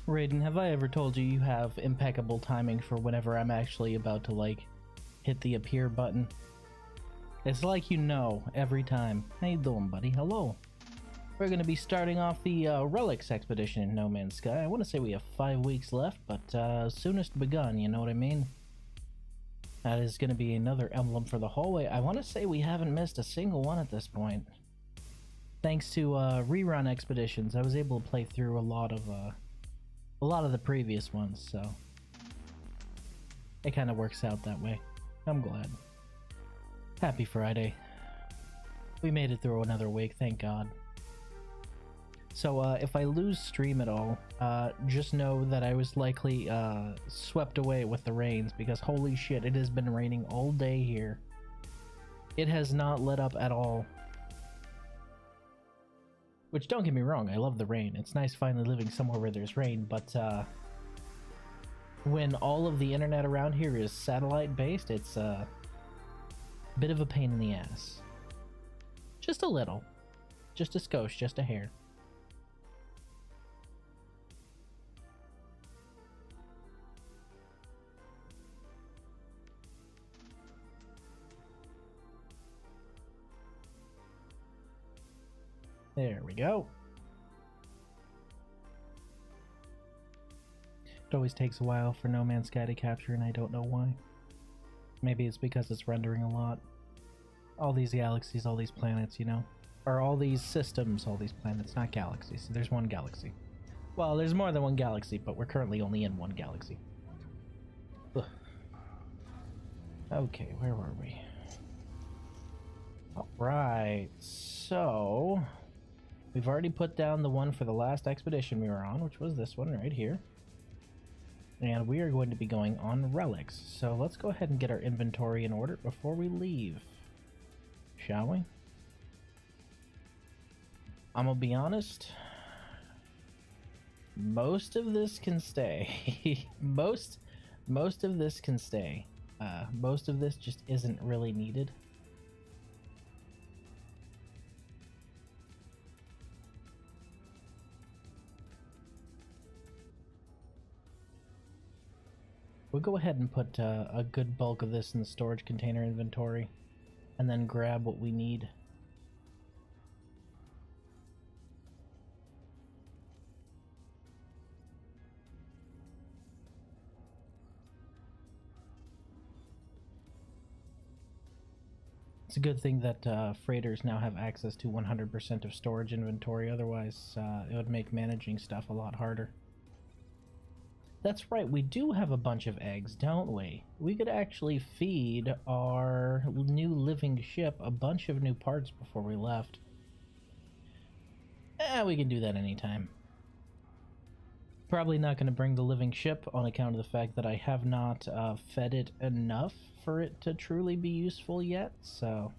Raiden, have I ever told you you have impeccable timing for whenever I'm actually about to, like, hit the appear button? It's like you know every time. How you doing, buddy? Hello. We're going to be starting off the RELICS expedition in No Man's Sky. I want to say we have 5 weeks left, but soonest begun, you know what I mean? That is going to be another emblem for the hallway. I want to say we haven't missed a single one at this point. Thanks to rerun expeditions, I was able to play through a lot of the previous ones, so it kind of works out that way. I'm glad. Happy Friday. We made it through another week, thank God. So if I lose stream at all, just know that I was likely swept away with the rains, because holy shit, it has been raining all day here. It has not let up at all. Which, don't get me wrong, I love the rain. It's nice finally living somewhere where there's rain, but when all of the internet around here is satellite-based, it's a bit of a pain in the ass. Just a little. Just a skosh, just a hair. There we go. It always takes a while for No Man's Sky to capture, and I don't know why. Maybe it's because it's rendering a lot. All these galaxies, all these planets, you know? Or all these systems, all these planets, not galaxies. There's one galaxy. Well, there's more than one galaxy, but we're currently only in one galaxy. Ugh. Okay, where were we? Alright, so... we've already put down the one for the last expedition we were on, which was this one right here. And we are going to be going on relics. So let's go ahead and get our inventory in order before we leave. Shall we? I'm gonna be honest. Most of this can stay. most of this can stay. Most of this just isn't really needed. We'll go ahead and put a good bulk of this in the storage container inventory, and then grab what we need. It's a good thing that freighters now have access to 100% of storage inventory, otherwise it would make managing stuff a lot harder. That's right, we do have a bunch of eggs, don't we? We could actually feed our new living ship a bunch of new parts before we left. We can do that anytime. Probably not going to bring the living ship on account of the fact that I have not fed it enough for it to truly be useful yet, so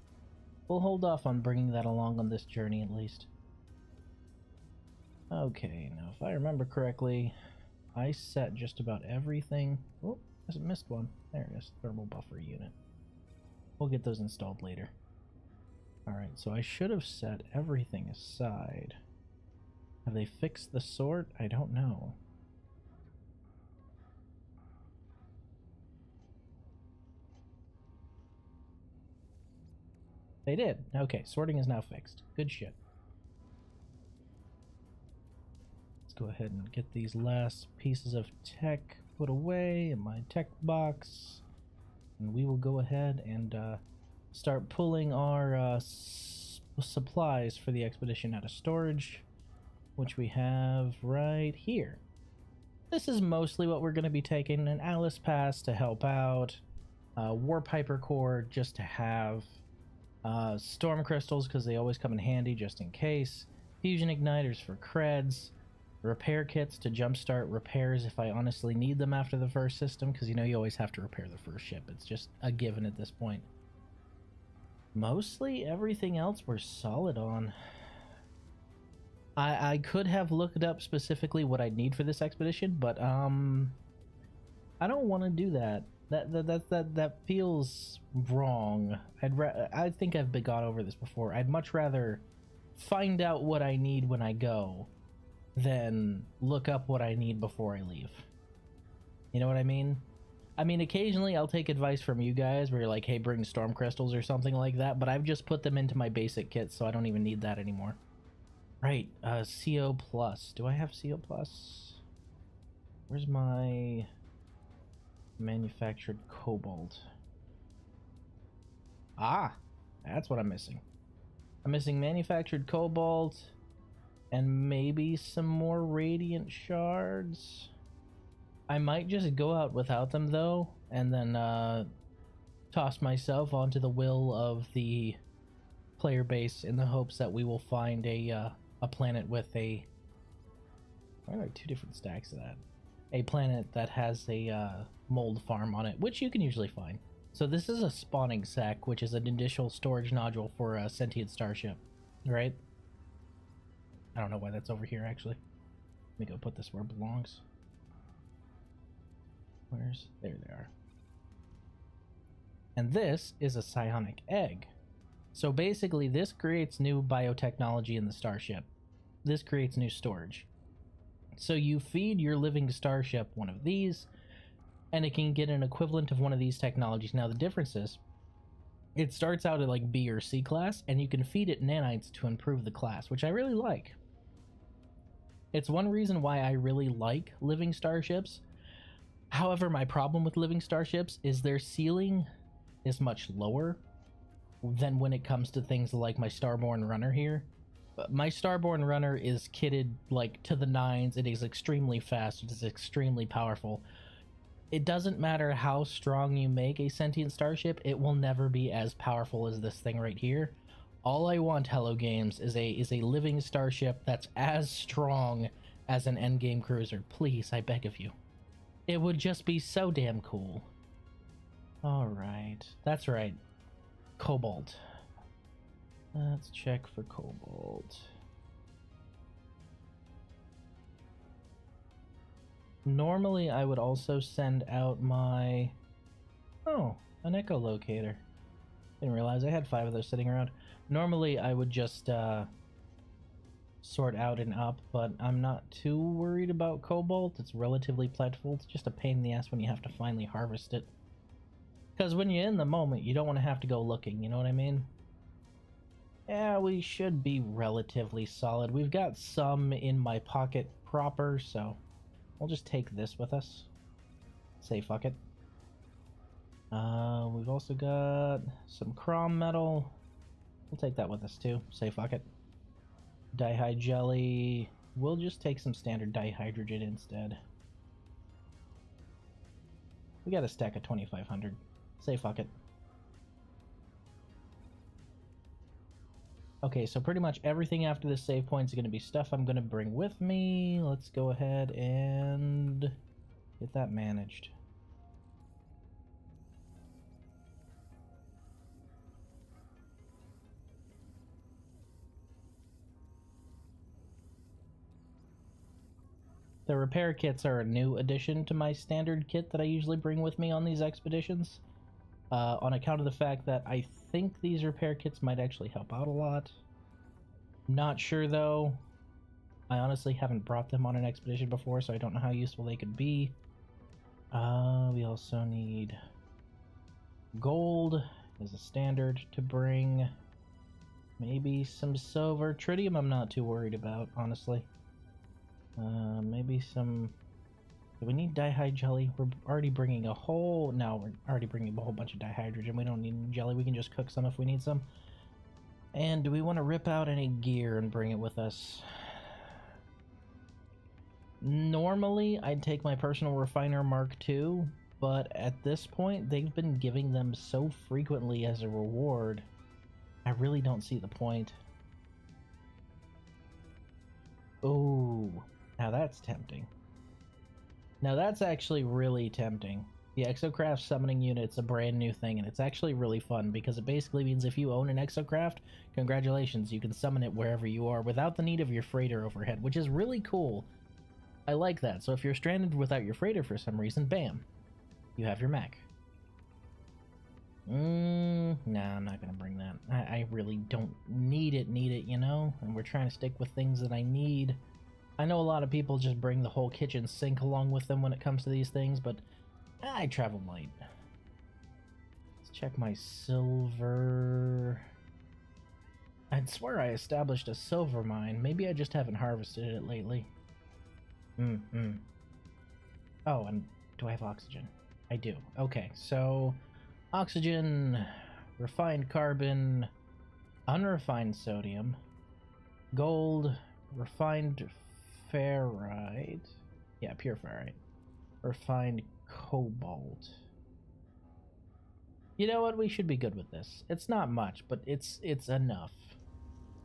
we'll hold off on bringing that along on this journey at least. Okay, now if I remember correctly, I set just about everything. Oh, I missed one. There it is. Thermal buffer unit. We'll get those installed later. Alright, so I should have set everything aside. Have they fixed the sort? I don't know. They did. Okay, sorting is now fixed. Good shit. Go ahead and get these last pieces of tech put away in my tech box, and we will go ahead and start pulling our supplies for the expedition out of storage, which we have right here. This is mostly what we're going to be taking: an Alice Pass to help out, Warp Hyper Core just to have, Storm Crystals because they always come in handy just in case, Fusion Igniters for creds, repair kits to jumpstart repairs if I honestly need them after the first system, because you know you always have to repair the first ship. It's just a given at this point. Mostly everything else we're solid on. I could have looked up specifically what I'd need for this expedition, but I don't want to do that. That feels wrong. I think I've gone over this before. I'd much rather find out what I need when I go, than look up what I need before I leave. You know what I mean? I mean, occasionally I'll take advice from you guys where you're like, hey, bring storm crystals or something like that, but I've just put them into my basic kit, so I don't even need that anymore. Right, CO plus. Do I have CO plus? Where's my manufactured cobalt? Ah, that's what I'm missing. I'm missing manufactured cobalt and maybe some more radiant shards. I might just go out without them though, and then toss myself onto the will of the player base in the hopes that we will find a planet with a... Why are there 2 different stacks of that? A planet that has a mold farm on it, which you can usually find. So this is a spawning sack, which is an initial storage nodule for a sentient starship, right? I don't know why that's over here, actually. Let me go put this where it belongs. Where's... There they are. And this is a psionic egg. So basically, this creates new biotechnology in the starship. This creates new storage. So you feed your living starship one of these, and it can get an equivalent of one of these technologies. Now, the difference is, it starts out at like B or C class, and you can feed it nanites to improve the class, which I really like. It's one reason why I really like living starships. However, my problem with living starships is their ceiling is much lower than when it comes to things like my Starborn Runner here. My Starborn Runner is kitted like to the nines. It is extremely fast. It is extremely powerful. It doesn't matter how strong you make a sentient starship, it will never be as powerful as this thing right here. All I want, Hello Games, is a living starship that's as strong as an endgame cruiser. Please, I beg of you. It would just be so damn cool. Alright, that's right. Cobalt. Let's check for cobalt. Normally, I would also send out my... Oh, an echolocator. Didn't realize I had 5 of those sitting around. Normally, I would just sort out and up, but I'm not too worried about cobalt. It's relatively plentiful. It's just a pain in the ass when you have to finally harvest it. Because when you're in the moment, you don't want to have to go looking, you know what I mean? Yeah, we should be relatively solid. We've got some in my pocket proper, so we'll just take this with us. Say fuck it. We've also got some chrome metal. We'll take that with us too. Say fuck it. Dihyd jelly. We'll just take some standard dihydrogen instead. We got a stack of 2500. Say fuck it. Okay, so pretty much everything after this save point is going to be stuff I'm going to bring with me. Let's go ahead and get that managed. The repair kits are a new addition to my standard kit that I usually bring with me on these expeditions. On account of the fact that I think these repair kits might actually help out a lot. Not sure though. I honestly haven't brought them on an expedition before, so I don't know how useful they could be. We also need gold as a standard to bring. Maybe some silver. Tritium I'm not too worried about, honestly. Maybe some... Do we need dihyd jelly? We're already bringing a whole... No, we're already bringing a whole bunch of dihydrogen. We don't need any jelly. We can just cook some if we need some. And do we want to rip out any gear and bring it with us? Normally, I'd take my personal refiner Mark II, but at this point, they've been giving them so frequently as a reward, I really don't see the point. Oh, now that's tempting. Now that's actually really tempting. The Exocraft summoning unit's a brand new thing, and it's actually really fun because it basically means if you own an Exocraft, congratulations, you can summon it wherever you are without the need of your freighter overhead, which is really cool. I like that. So if you're stranded without your freighter for some reason, bam, you have your mech. Nah, I'm not gonna bring that. I really don't need it, you know? And we're trying to stick with things that I need. I know a lot of people just bring the whole kitchen sink along with them when it comes to these things, but I travel light. Let's check my silver. I'd swear I established a silver mine. Maybe I just haven't harvested it lately. Oh, and do I have oxygen? I do. Okay, so oxygen, refined carbon, unrefined sodium, gold, refined ferrite. Yeah, pure ferrite. Refined cobalt. You know what? We should be good with this. It's not much, but it's enough.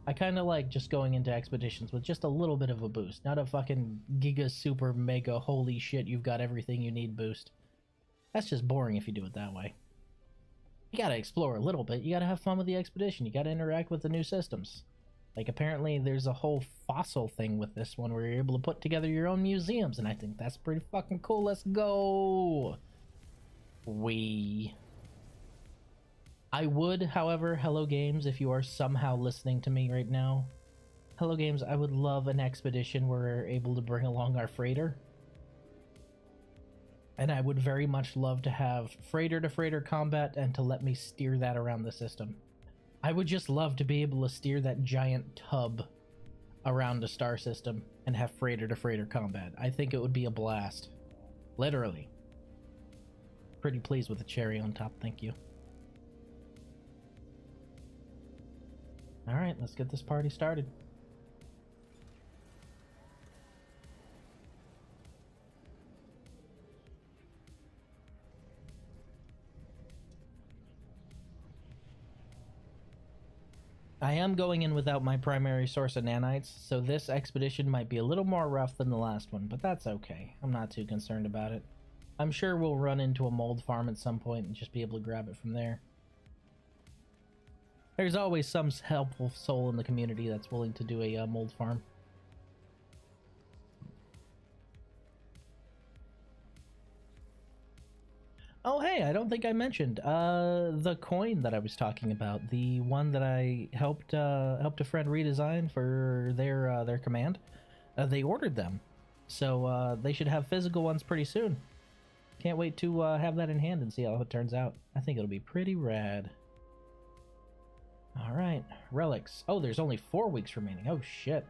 I kind of like just going into expeditions with just a little bit of a boost, not a fucking giga super mega holy shit you've got everything you need boost. That's just boring if you do it that way. You gotta explore a little bit, you gotta have fun with the expedition, you gotta interact with the new systems. Like, apparently there's a whole fossil thing with this one where you're able to put together your own museums, and I think that's pretty fucking cool. Let's go! I would, however, Hello Games, if you are somehow listening to me right now, Hello Games, I would love an expedition where we're able to bring along our freighter. And I would very much love to have freighter-to-freighter combat and to let me steer that around the system. I would just love to be able to steer that giant tub around a star system and have freighter-to-freighter combat. I think it would be a blast. Literally. Pretty pleased with the cherry on top, thank you. Alright, let's get this party started. I am going in without my primary source of nanites, so this expedition might be a little more rough than the last one, but that's okay. I'm not too concerned about it. I'm sure we'll run into a mold farm at some point and just be able to grab it from there. There's always some helpful soul in the community that's willing to do a mold farm. Oh hey, I don't think I mentioned the coin that I was talking about, the one that I helped a friend redesign for their command. They ordered them, so they should have physical ones pretty soon. Can't wait to have that in hand and see how it turns out. I think it'll be pretty rad. All right, relics. Oh, there's only 4 weeks remaining. Oh shit.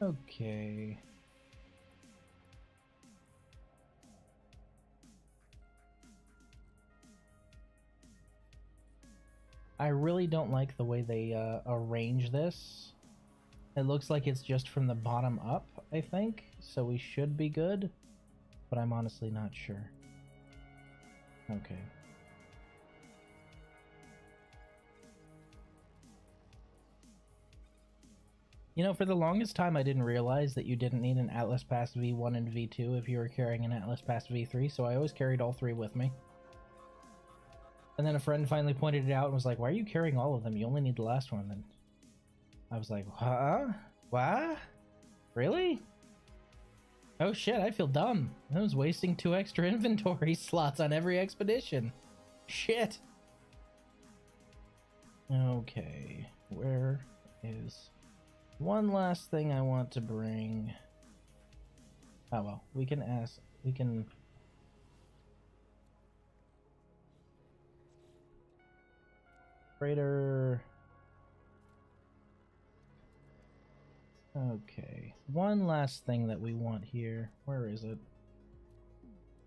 Okay. I really don't like the way they arrange this. It looks like it's just from the bottom up, I think, so we should be good, but I'm honestly not sure. Okay. You know, for the longest time I didn't realize that you didn't need an Atlas Pass V1 and V2 if you were carrying an Atlas Pass V3, so I always carried all 3 with me. And then a friend finally pointed it out and was like, why are you carrying all of them? You only need the last one. And I was like, huh? What? Really? Oh shit, I feel dumb. I was wasting 2 extra inventory slots on every expedition. Shit. Okay, where is... One last thing I want to bring... Oh well, we can ask... We can... Freighter... Okay, one last thing that we want here. Where is it?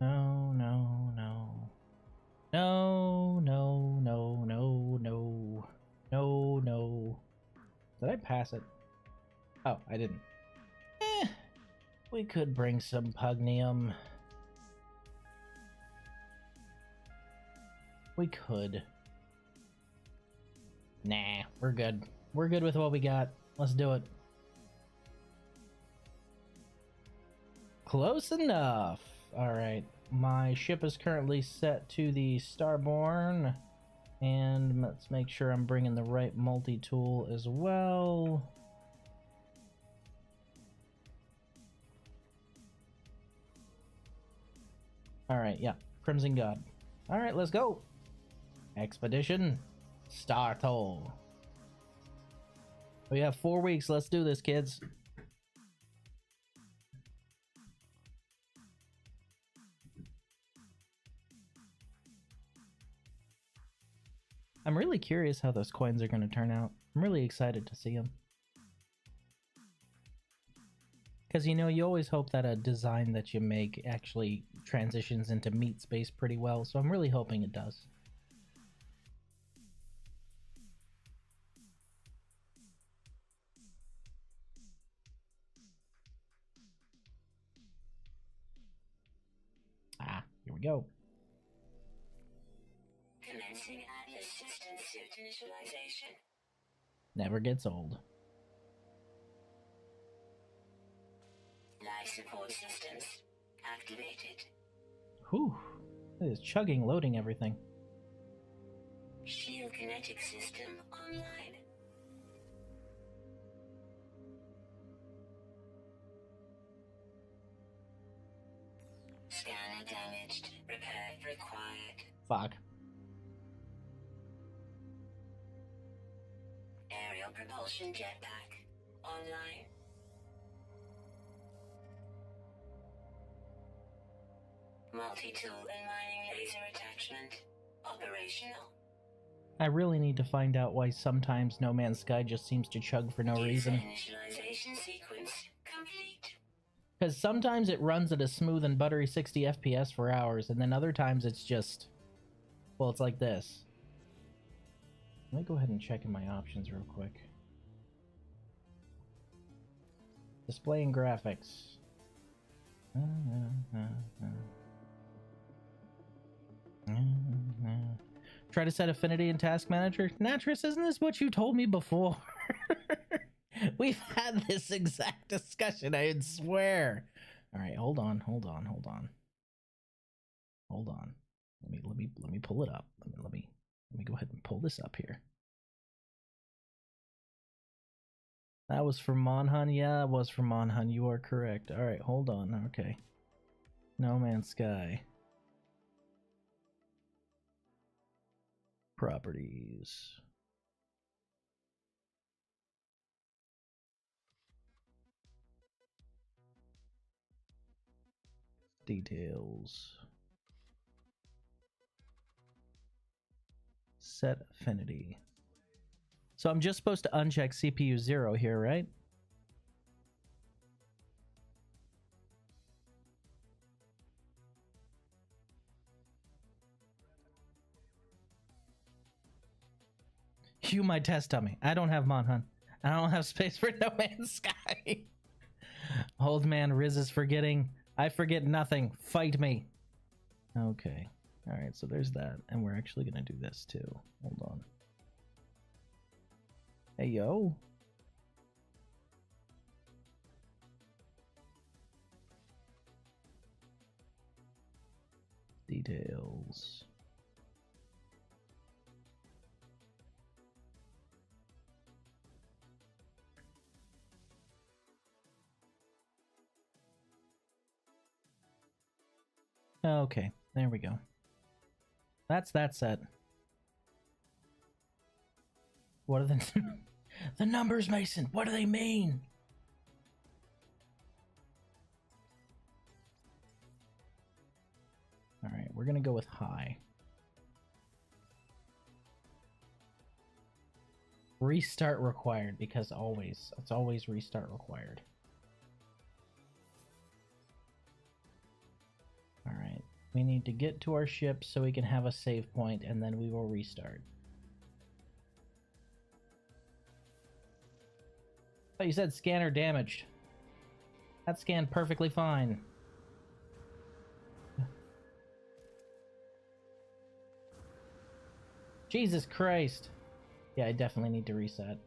No, no, no. No, no, no, no, no. No, no. Did I pass it? Oh, I didn't. We could bring some pugnium. We could. Nah, we're good. We're good with what we got. Let's do it. Close enough. Alright, my ship is currently set to the Starborn. And let's make sure I'm bringing the right multi-tool as well. Alright, yeah. Crimson God. Alright, let's go. Expedition. Starto. We have 4 weeks. Let's do this, kids. I'm really curious how those coins are going to turn out. I'm really excited to see them. Because, you know, you always hope that a design that you make actually transitions into meat space pretty well, so I'm really hoping it does. Ah, here we go. Commencing Atlas system suit initialization. Never gets old. Life support systems activated. Whew. It is chugging, loading everything. Shield kinetic system online. Scanner damaged. Repair required. Fuck. Aerial propulsion jetpack online. Multi-tool and mining laser attachment operational. I really need to find out why sometimes No Man's Sky just seems to chug for no reason. Initialization sequence complete. Because sometimes it runs at a smooth and buttery 60 FPS for hours, and then other times it's just... well, it's like this. Let me go ahead and check in my options real quick. Display and graphics. Try to set affinity in Task Manager. Natris, isn't this what you told me before? We've had this exact discussion, I swear. All right, hold on. Let me pull it up. Let me go ahead and pull this up here. That was for Monhun? Yeah, it was for Monhun. You are correct. All right, hold on. Okay. No Man's Sky. Properties. Details. Set affinity. So I'm just supposed to uncheck CPU 0 here, right? You might test dummy. I don't have Monhun. I don't have space for No Man's Sky. Old man Riz is forgetting. I forget nothing. Fight me. Okay. Alright, so there's that. And we're actually going to do this too. Hold on. Hey, yo. Details. Okay, there we go. That's that set. What are the the numbers, Mason? What do they mean? All right, we're gonna go with high. Restart required because it's always restart required. All right, we need to get to our ship so we can have a save point, and then we will restart. Oh, you said scanner damaged. That scanned perfectly fine. Jesus Christ. Yeah, I definitely need to reset.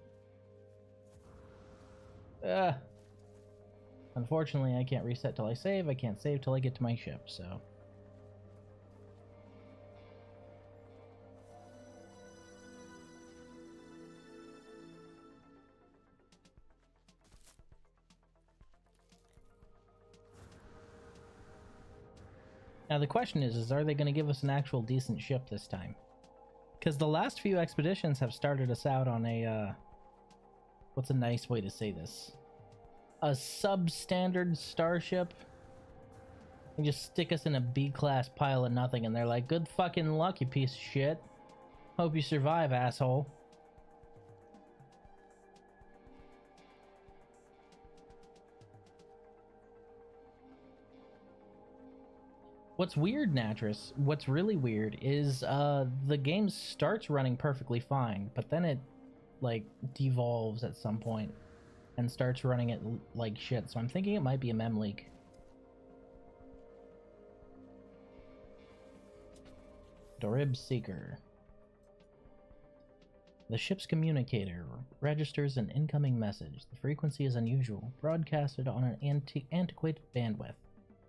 Unfortunately, I can't reset till I save. I can't save till I get to my ship, so... Now the question is are they going to give us an actual decent ship this time? Because the last few expeditions have started us out on a, what's a nice way to say this? A substandard starship. And just stick us in a B-class pile of nothing, and they're like, good fucking luck, you piece of shit. Hope you survive, asshole. What's weird, Natris, what's really weird is the game starts running perfectly fine, but then it like devolves at some point and starts running it like shit. So I'm thinking it might be a mem leak. Dorib Seeker. The ship's communicator registers an incoming message. The frequency is unusual, broadcasted on an antiquated bandwidth,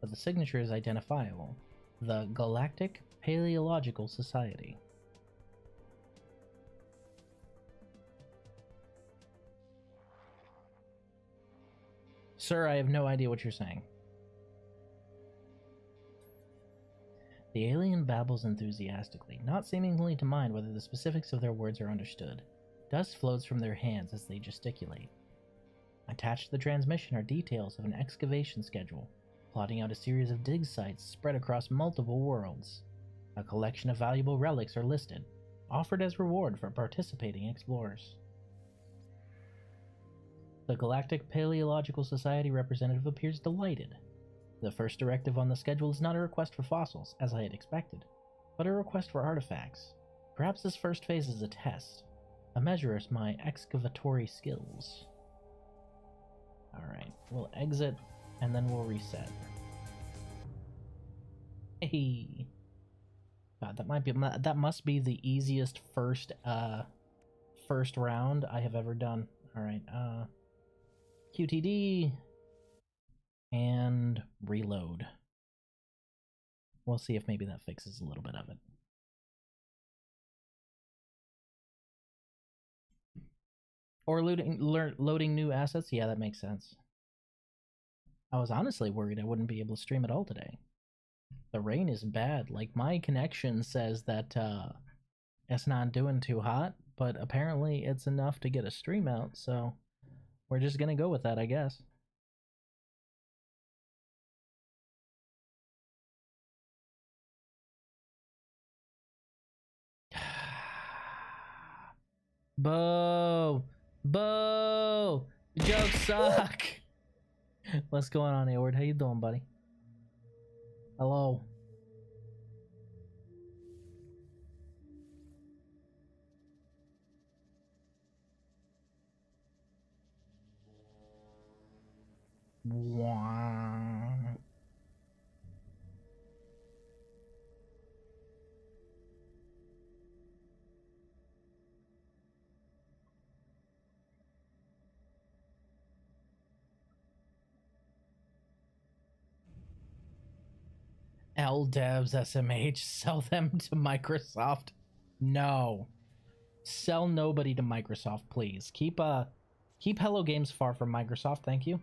but the signature is identifiable. The Galactic Paleological Society. Sir, I have no idea what you're saying. The alien babbles enthusiastically, not seemingly to mind whether the specifics of their words are understood. Dust floats from their hands as they gesticulate. Attached to the transmission are details of an excavation schedule, plotting out a series of dig sites spread across multiple worlds. A collection of valuable relics are listed, offered as reward for participating explorers. The Galactic Paleological Society representative appears delighted. The first directive on the schedule is not a request for fossils, as I had expected, but a request for artifacts. Perhaps this first phase is a test, a measure of my excavatory skills. Alright, we'll exit, and then we'll reset. Hey! God, that must be the easiest first round I have ever done. Alright, QTD and reload. We'll see if maybe that fixes a little bit of it. Or loading new assets? Yeah, that makes sense. I was honestly worried I wouldn't be able to stream at all today. The rain is bad. Like, my connection says that it's not doing too hot, but apparently it's enough to get a stream out, so we're just gonna go with that, I guess. Boo! Boo! The jokes suck! What's going on, Ayward? How you doing, buddy? Hello. Wah. LDevs SMH, sell them to Microsoft. No. Sell nobody to Microsoft, please. Keep Hello Games far from Microsoft, thank you.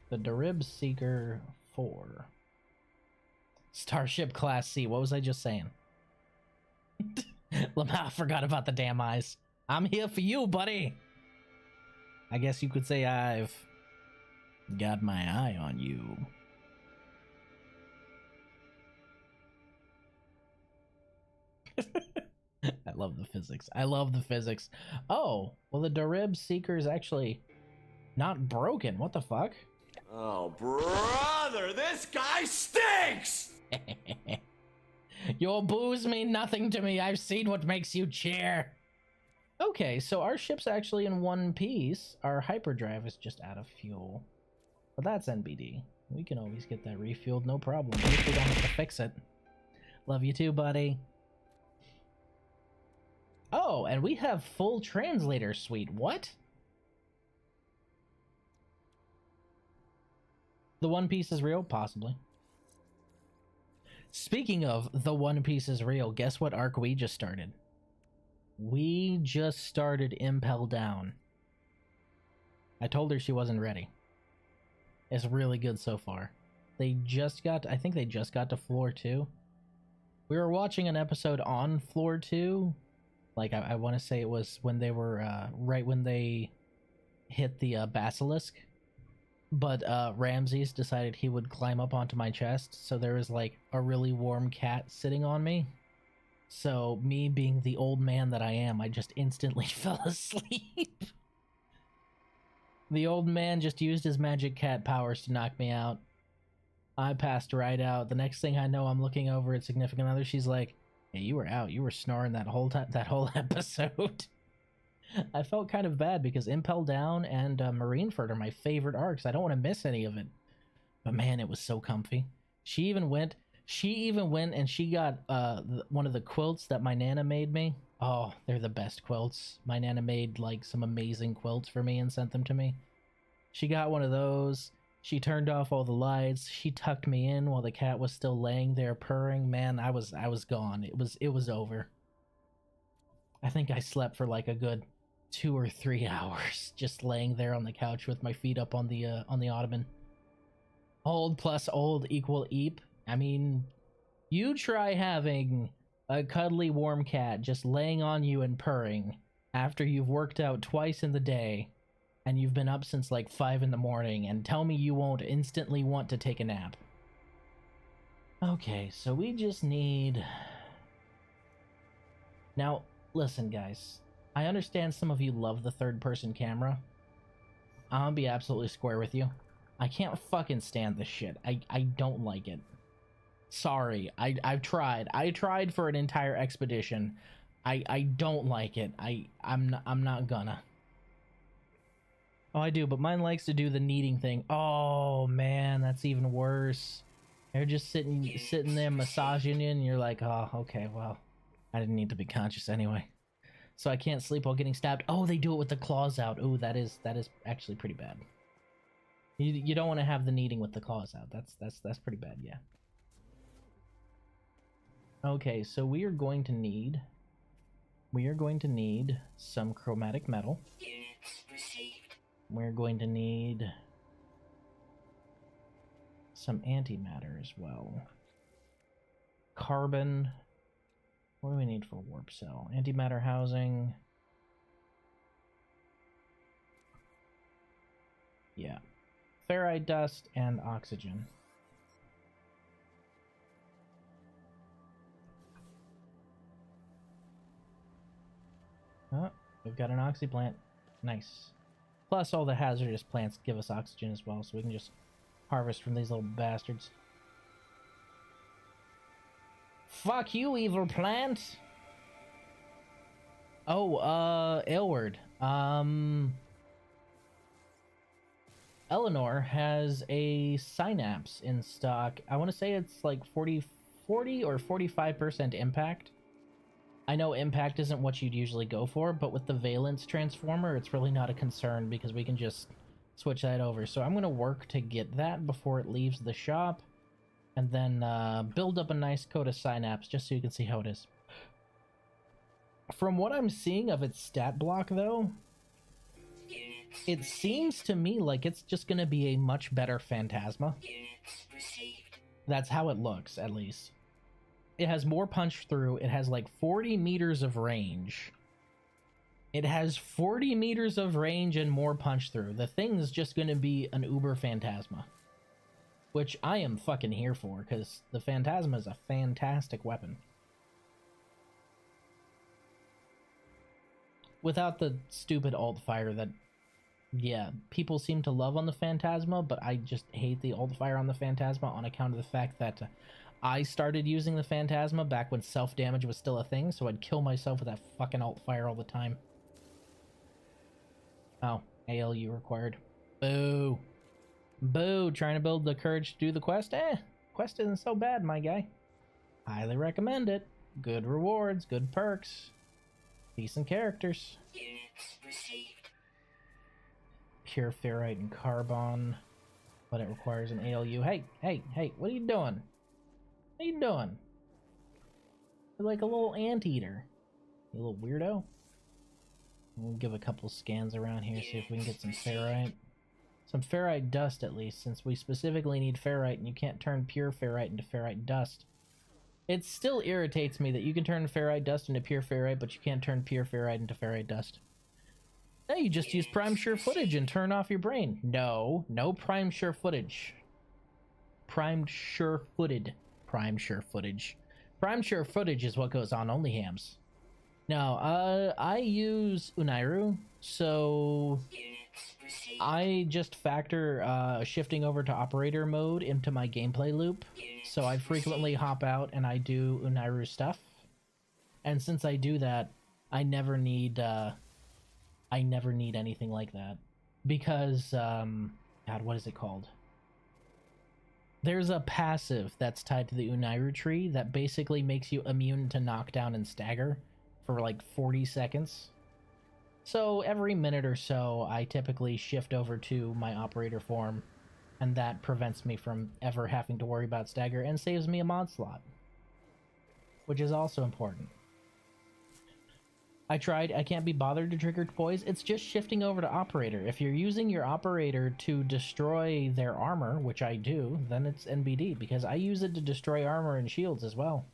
The Dorib Seeker 4. Starship Class C. What was I just saying? Lamau forgot about the damn eyes. I'm here for you, buddy. I guess you could say I've got my eye on you. I love the physics. I love the physics. Oh, well, the Dorib Seeker is actually not broken. What the fuck? Oh, brother, this guy stinks! Your booze mean nothing to me. I've seen what makes you cheer. Okay, so our ship's actually in one piece. Our hyperdrive is just out of fuel. But that's NBD. We can always get that refueled, no problem. At least we don't have to fix it. Love you too, buddy. Oh, and we have full translator suite. What? The One Piece is real? Possibly. Speaking of the One Piece is real, guess what arc we just started? We just started Impel Down. I told her she wasn't ready. It's really good so far. They just got, I think they just got to floor 2. We were watching an episode on floor 2. Like, I want to say it was when they were, right when they hit the basilisk. But Ramses decided he would climb up onto my chest, so there was like a really warm cat sitting on me. So me being the old man that I am, I just instantly fell asleep. The old man just used his magic cat powers to knock me out. I passed right out. The next thing I know, I'm looking over at significant other. She's like, "Hey, you were out. You were snoring that whole time, that whole episode." I felt kind of bad because Impel Down and Marineford are my favorite arcs. I don't want to miss any of it. But man, it was so comfy. She even went and she got one of the quilts that my Nana made me. Oh, they're the best quilts. My Nana made like some amazing quilts for me and sent them to me. She got one of those. She turned off all the lights. She tucked me in while the cat was still laying there purring. Man, I was gone. It was over. I think I slept for like a good 2 or 3 hours just laying there on the couch with my feet up on the ottoman. Old plus old equal eep. I mean, you try having a cuddly warm cat just laying on you and purring after you've worked out twice in the day and you've been up since like 5 in the morning, and tell me you won't instantly want to take a nap. Okay, so we just need... Now, listen guys, I understand some of you love the third-person camera. I'm gonna be absolutely square with you. I can't fucking stand this shit. I don't like it. Sorry, I've tried. I tried for an entire expedition. I don't like it. I'm not gonna. Oh, I do, but mine likes to do the kneading thing. Oh man, that's even worse. They're just sitting there massaging you, and you're like, oh, okay, well, I didn't need to be conscious anyway. So I can't sleep while getting stabbed. Oh, they do it with the claws out. Ooh, that is actually pretty bad. You don't want to have the kneading with the claws out. That's pretty bad, yeah. Okay, so we are going to need some chromatic metal. Units received. We're going to need some antimatter as well. Carbon. What do we need for warp cell? Antimatter housing. Yeah. Ferrite dust and oxygen. Oh, we've got an oxy plant. Nice. Plus all the hazardous plants give us oxygen as well, so we can just harvest from these little bastards. Fuck you, evil plant! Oh, Aylward. Eleanor has a synapse in stock. I want to say it's like 40 or 45% impact. I know impact isn't what you'd usually go for, but with the valence transformer, it's really not a concern because we can just switch that over. So I'm going to work to get that before it leaves the shop, and then build up a nice coat of synapse just so you can see how it is. From what I'm seeing of its stat block, though, it seems to me like it's just going to be a much better Phantasma. That's how it looks, at least. It has more punch through. It has like 40 meters of range. It has 40 meters of range and more punch through. The thing's just going to be an uber Phantasma. Which I am fucking here for, because the Phantasma is a fantastic weapon. Without the stupid alt fire that, yeah, people seem to love on the Phantasma, but I just hate the alt fire on the Phantasma on account of the fact that I started using the Phantasma back when self-damage was still a thing, so I'd kill myself with that fucking alt fire all the time. Oh, ALU required. Boo. Boo, trying to build the courage to do the quest? Quest isn't so bad, my guy. Highly recommend it. Good rewards, good perks. Decent characters. Units received. Pure ferrite and carbon. But it requires an ALU. Hey, what are you doing? What are you doing? You're like a little anteater. You little weirdo. We'll give a couple scans around here, see if we can get some ferrite. Some ferrite dust, at least, since we specifically need ferrite, and you can't turn pure ferrite into ferrite dust. It still irritates me that you can turn ferrite dust into pure ferrite, but you can't turn pure ferrite into ferrite dust. Now you just use prime sure footage and turn off your brain. No prime sure footage. Prime sure footage. Prime sure footage is what goes on OnlyHams. Now, I use Unairu, so I just factor shifting over to operator mode into my gameplay loop. So I frequently hop out and I do Unairu stuff. And since I do that, I never need anything like that. Because, God, what is it called? There's a passive that's tied to the Unairu tree that basically makes you immune to knockdown and stagger for like 40 seconds. So every minute or so, I typically shift over to my operator form, and that prevents me from ever having to worry about stagger and saves me a mod slot, which is also important. I can't be bothered to trigger boys. It's just shifting over to operator. If you're using your operator to destroy their armor, which I do, then it's NBD, because I use it to destroy armor and shields as well.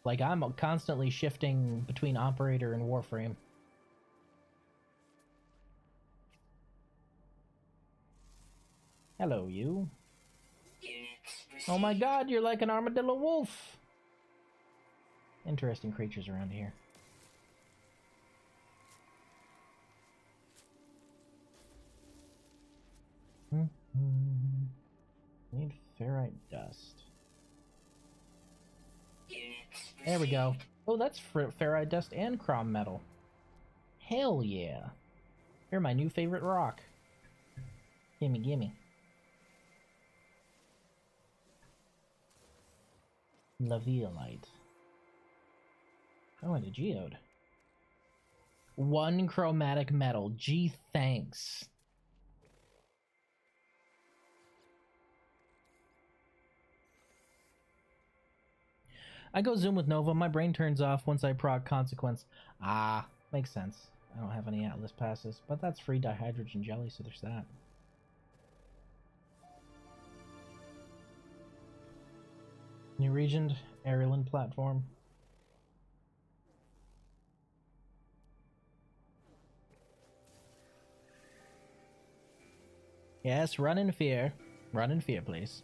Like, I'm constantly shifting between operator and Warframe. Hello, you. Oh my god, you're like an armadillo wolf! Interesting creatures around here. Need ferrite dust. There we go. Oh, that's ferrite dust and chrome metal. Hell yeah. You're my new favorite rock. Gimme, gimme. Laviolite. Oh, and a geode. 1 chromatic metal. Gee, thanks. I go zoom with Nova, my brain turns off once I proc consequence. Ah, makes sense. I don't have any Atlas passes, but that's free dihydrogen jelly, so there's that. New region, Airland platform. Yes, run in fear. Run in fear, please.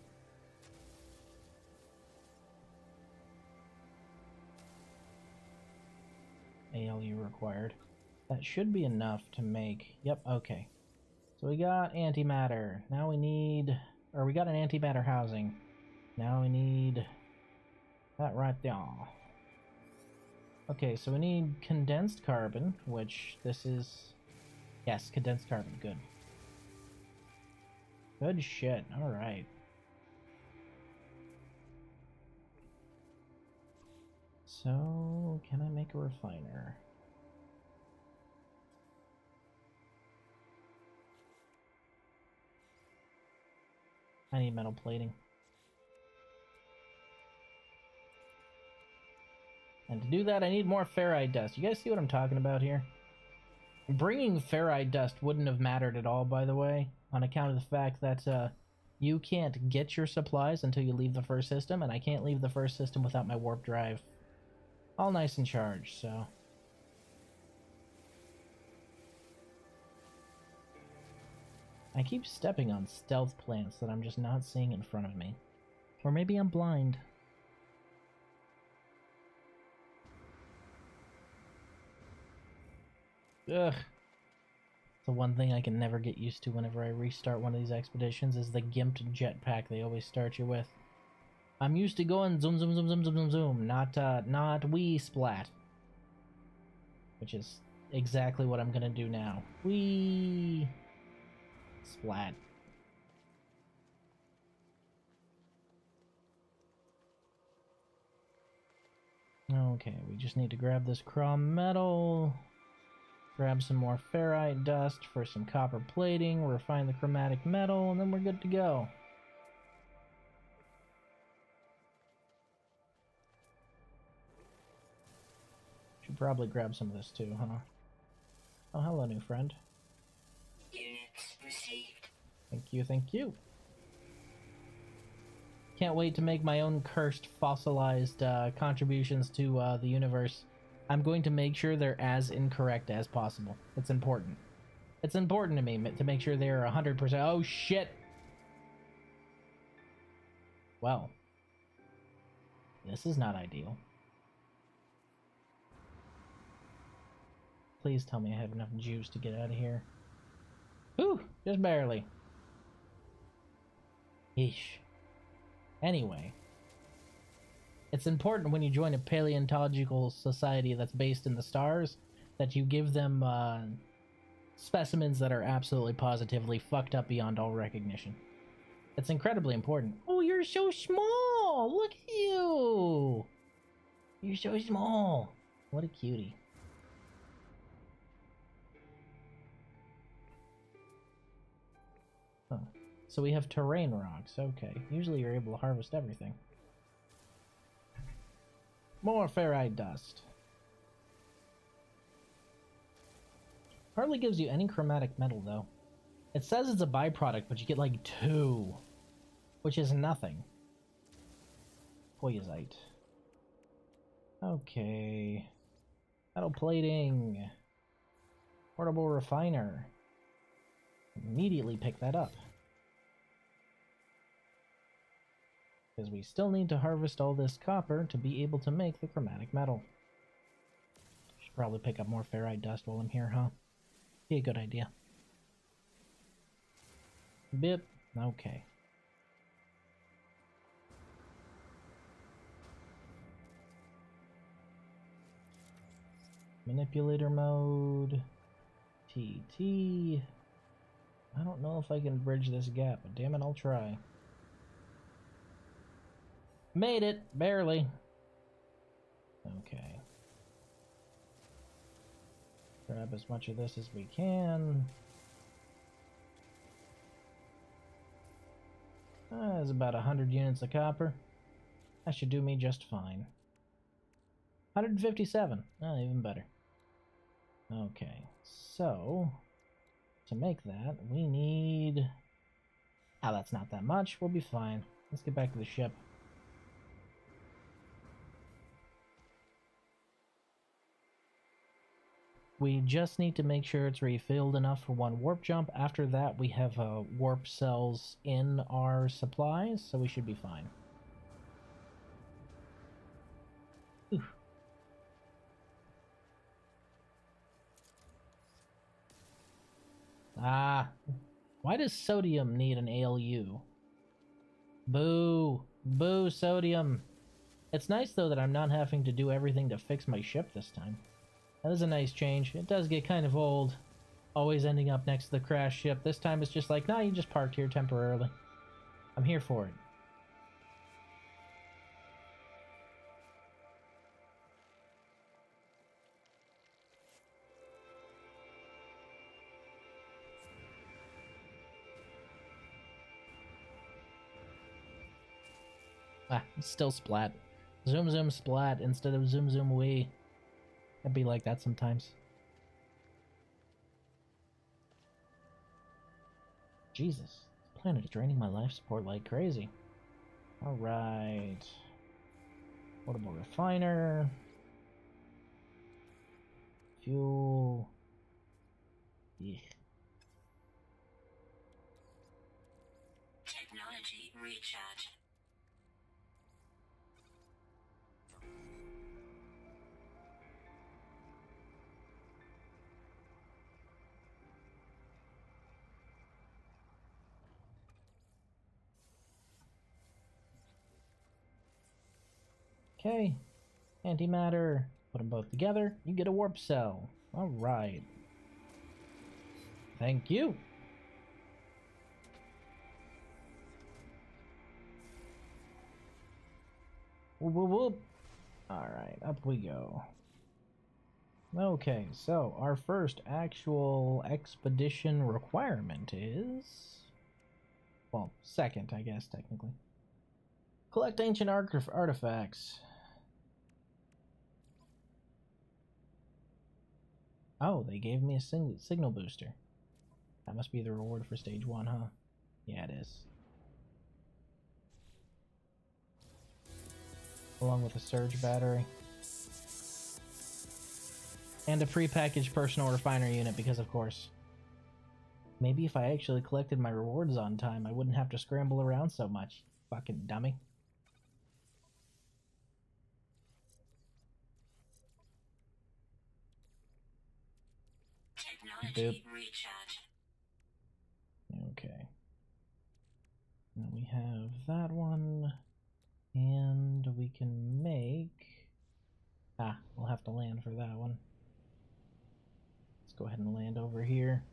ALU required. That should be enough to make... Yep, okay. So we got antimatter. Now we need... Or we got an antimatter housing. Now we need... that right there. Okay, so we need condensed carbon, which this is... Yes, condensed carbon. Good. Good shit. Alright. So, can I make a refiner? I need metal plating. And to do that, I need more ferrite dust. You guys see what I'm talking about here? Bringing ferrite dust wouldn't have mattered at all, by the way, on account of the fact that you can't get your supplies until you leave the first system, and I can't leave the first system without my warp drive all nice and charged, so... I keep stepping on stealth plants that I'm just not seeing in front of me. Or maybe I'm blind. Ugh. The one thing I can never get used to whenever I restart one of these expeditions is the gimped jetpack they always start you with. I'm used to going zoom, zoom, zoom, zoom, zoom, zoom, zoom, not wee splat. Which is exactly what I'm gonna do now. Wee splat. Okay, we just need to grab this chrome metal, grab some more ferrite dust for some copper plating, refine the chromatic metal, and then we're good to go. Should probably grab some of this too, huh? Oh, hello, new friend. Units received. Thank you, thank you. Can't wait to make my own cursed fossilized contributions to the universe. I'm going to make sure they're as incorrect as possible. It's important. It's important to me to make sure they're 100%. Oh, shit! Well, this is not ideal. Please tell me I have enough juice to get out of here. Whew, just barely. Yeesh. Anyway, it's important when you join a paleontological society that's based in the stars that you give them specimens that are absolutely positively fucked up beyond all recognition. It's incredibly important. Oh, you're so small! Look at you! You're so small. What a cutie. Oh. So we have terrain rocks. Okay. Usually you're able to harvest everything. More ferrite dust. Hardly gives you any chromatic metal, though. It says it's a byproduct, but you get like 2. Which is nothing. Poiosite. Okay. Metal plating. Portable refiner. Immediately pick that up. Because we still need to harvest all this copper to be able to make the chromatic metal. Should probably pick up more ferrite dust while I'm here, huh? Be a good idea. Bip. Okay. Manipulator mode. TT. I don't know if I can bridge this gap, but damn it, I'll try. Made it! Barely. Okay. Grab as much of this as we can. There's about 100 units of copper. That should do me just fine. 157. Oh, even better. Okay, so to make that, we need... Ah, that's not that much. We'll be fine. Let's get back to the ship. We just need to make sure it's refilled enough for 1 warp jump. After that, we have warp cells in our supplies, so we should be fine. Ooh. Ah, why does sodium need an ALU? Boo! Boo, sodium! It's nice, though, that I'm not having to do everything to fix my ship this time. That is a nice change. It does get kind of old, always ending up next to the crash ship. This time it's just like, nah, you just parked here temporarily. I'm here for it. Ah, it's still splat. Zoom zoom splat instead of zoom zoom wee. I'd be like that sometimes. Jesus, this planet is draining my life support like crazy. Alright. Portable refiner. Fuel. Yeah. Technology recharge. Okay. Antimatter. Put them both together. You get a warp cell. Alright. Thank you. Whoop, whoop, whoop. Alright, up we go. Okay, so our first actual expedition requirement is... Well, second, I guess, technically. Collect ancient artifacts. Oh, they gave me a signal booster. That must be the reward for stage 1, huh? Yeah, it is. Along with a surge battery. And a prepackaged personal refiner unit, because of course. Maybe if I actually collected my rewards on time, I wouldn't have to scramble around so much. Fucking dummy. Technology recharge. Okay. Now we have that one. And we can make... Ah, we'll have to land for that one. Let's go ahead and land over here.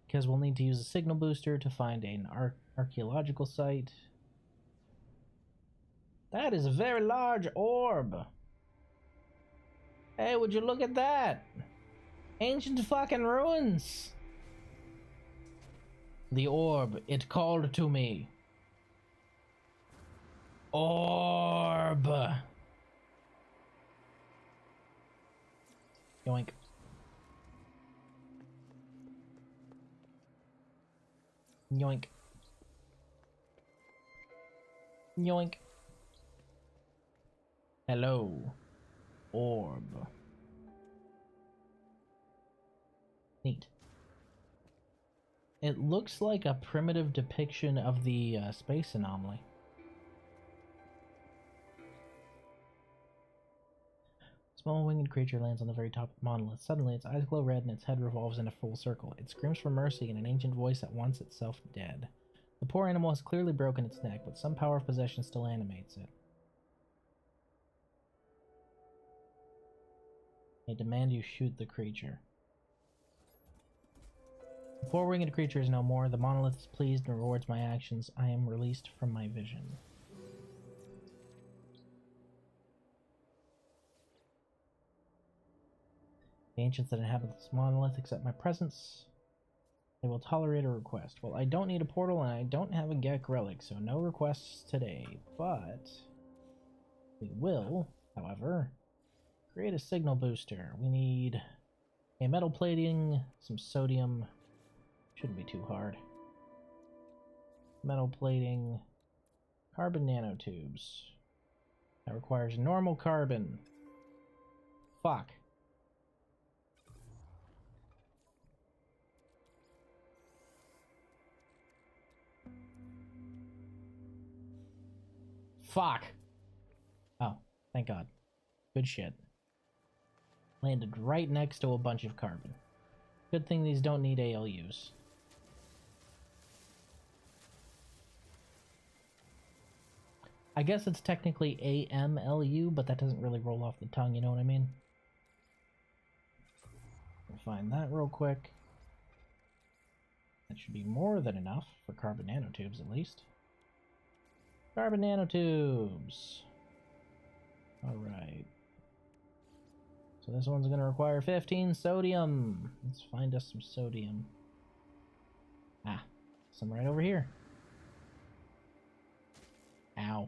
Because we'll need to use a signal booster to find an archaeological site. That is a very large orb. Hey, would you look at that? Ancient fucking ruins. The orb, it called to me. Orb. Yoink. Yoink. Yoink. Hello. Orb. Neat. It looks like a primitive depiction of the space anomaly. Small winged creature lands on the very top of the monolith. Suddenly, its eyes glow red and its head revolves in a full circle. It screams for mercy in an ancient voice that wants itself dead. The poor animal has clearly broken its neck, but some power of possession still animates it. I demand you shoot the creature. The poor winged creature is no more. The monolith is pleased and rewards my actions. I am released from my vision. The ancients that inhabit this monolith accept my presence. They will tolerate a request. Well, I don't need a portal and I don't have a Gek relic, so no requests today. But we will, however, create a signal booster. We need a metal plating, some sodium. Shouldn't be too hard. Metal plating, carbon nanotubes. That requires normal carbon. Fuck. Fuck. Oh, thank God. Good shit. Landed right next to a bunch of carbon. Good thing these don't need ALUs. I guess it's technically AMLU, but that doesn't really roll off the tongue, you know what I mean? We'll find that real quick. That should be more than enough for carbon nanotubes, at least. Carbon nanotubes. Alright. So this one's going to require 15 sodium. Let's find us some sodium. Ah, some right over here. Ow.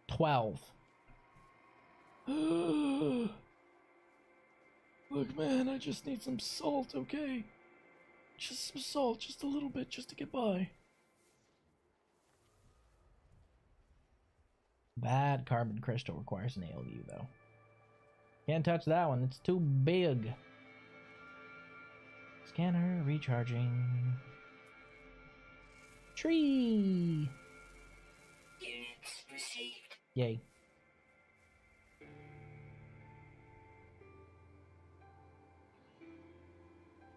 12. Look, man, I just need some salt, okay? Just some salt, just a little bit, just to get by. That carbon crystal requires an ALU, though. Can't touch that one, it's too big. Scanner recharging. Tree! Units received. Yay.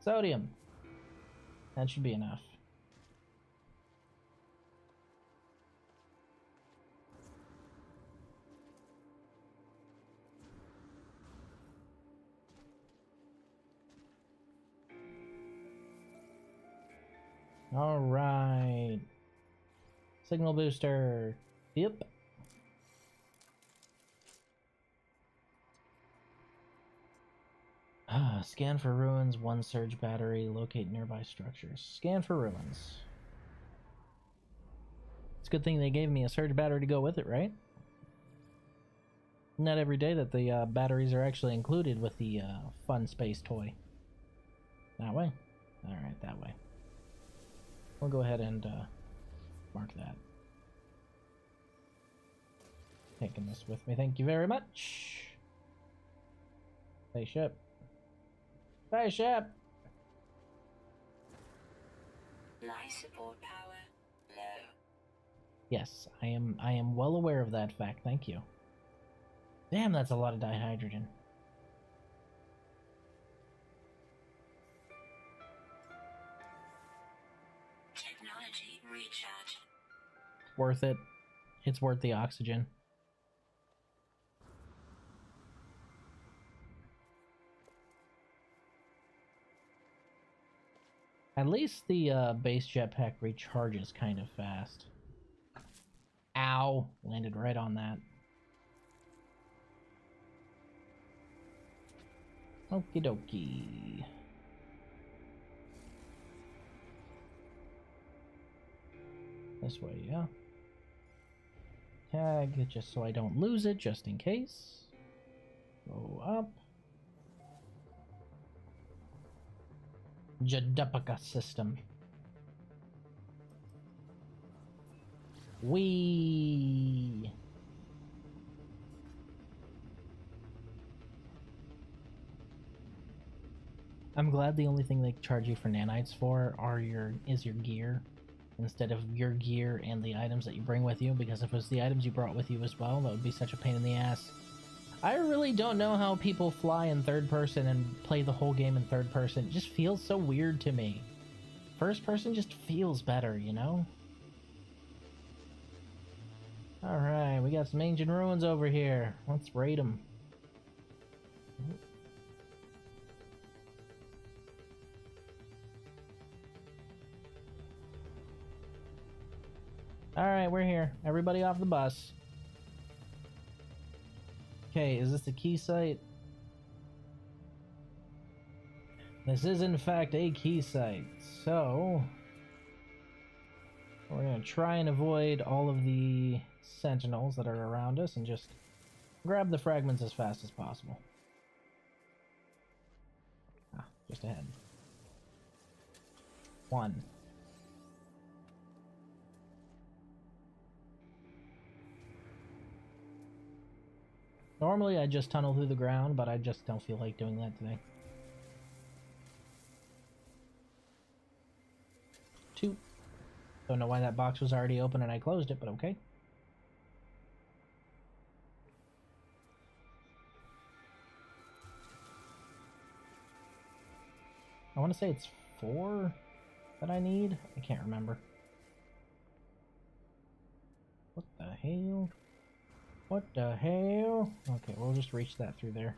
Sodium. That should be enough. All right. Signal booster. Yep. Scan for ruins, one surge battery, locate nearby structures. Scan for ruins. It's a good thing they gave me a surge battery to go with it, right? Not every day that the batteries are actually included with the fun space toy. That way? Alright, that way. We'll go ahead and mark that. Taking this with me, thank you very much. Spaceship. Spaceship! Life support power low. Yes, I am well aware of that fact, thank you. Damn, that's a lot of dihydrogen. Technology recharge. Worth it. It's worth the oxygen. At least the base jetpack recharges kind of fast. Ow! Landed right on that. Okie dokie. This way, yeah. Tag, just so I don't lose it, just in case. Go up. Jadupaka system. Wee. I'm glad the only thing they charge you for nanites for is your gear, instead of your gear and the items that you bring with you, because if it was the items you brought with you as well, that would be such a pain in the ass. I really don't know how people fly in third person and play the whole game in third person. It just feels so weird to me. First person just feels better, you know? Alright, we got some ancient ruins over here. Let's raid them. Alright, we're here. Everybody off the bus. Okay, is this the key site? This is in fact a key site, so we're gonna try and avoid all of the sentinels that are around us and just grab the fragments as fast as possible. Ah, just ahead. One. Normally I just tunnel through the ground, but I just don't feel like doing that today. Two. Don't know why that box was already open and I closed it, but okay. I want to say it's 4 that I need. I can't remember. What the hell? What the hell? Okay, we'll just reach that through there.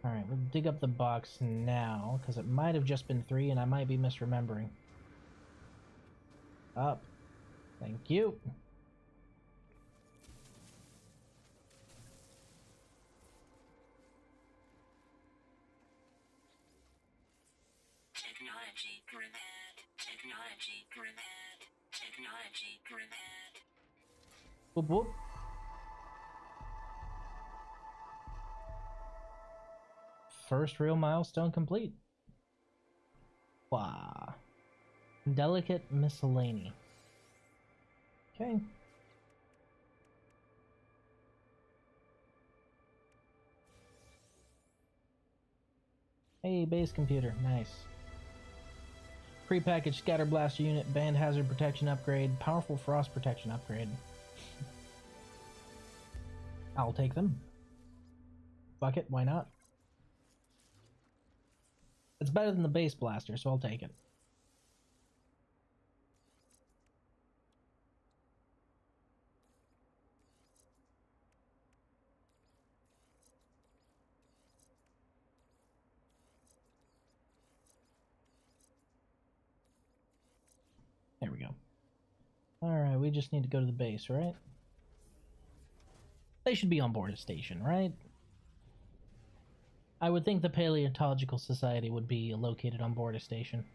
Alright, we'll dig up the box now, because it might have just been 3 and I might be misremembering. Up. Thank you. Technology prepared. Technology prepared. Technology prepared. Whoop whoop. First real milestone complete. Wow. Delicate miscellany. Okay. Hey, base computer. Nice. Prepackaged scatter blaster unit, band hazard protection upgrade, powerful frost protection upgrade. I'll take them. Fuck it, why not? It's better than the base blaster, so I'll take it. There we go. Alright, we just need to go to the base, right? They should be on board a station, right? I would think the Paleontological Society would be located on board a station.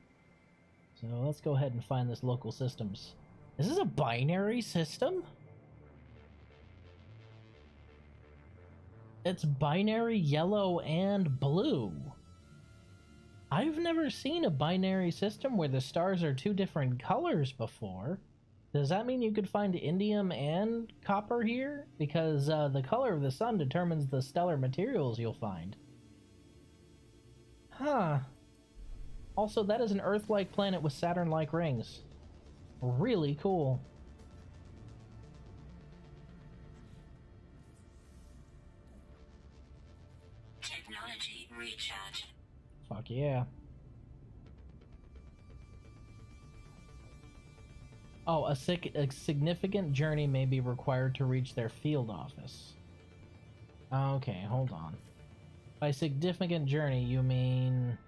So let's go ahead and find this local systems. Is this a binary system? It's binary yellow and blue. I've never seen a binary system where the stars are two different colors before. Does that mean you could find indium and copper here? Because the color of the sun determines the stellar materials you'll find. Huh. Also, that is an Earth-like planet with Saturn-like rings. Really cool. Technology recharge. Fuck yeah. Oh, a significant journey may be required to reach their field office. Okay, hold on. By significant journey, you mean...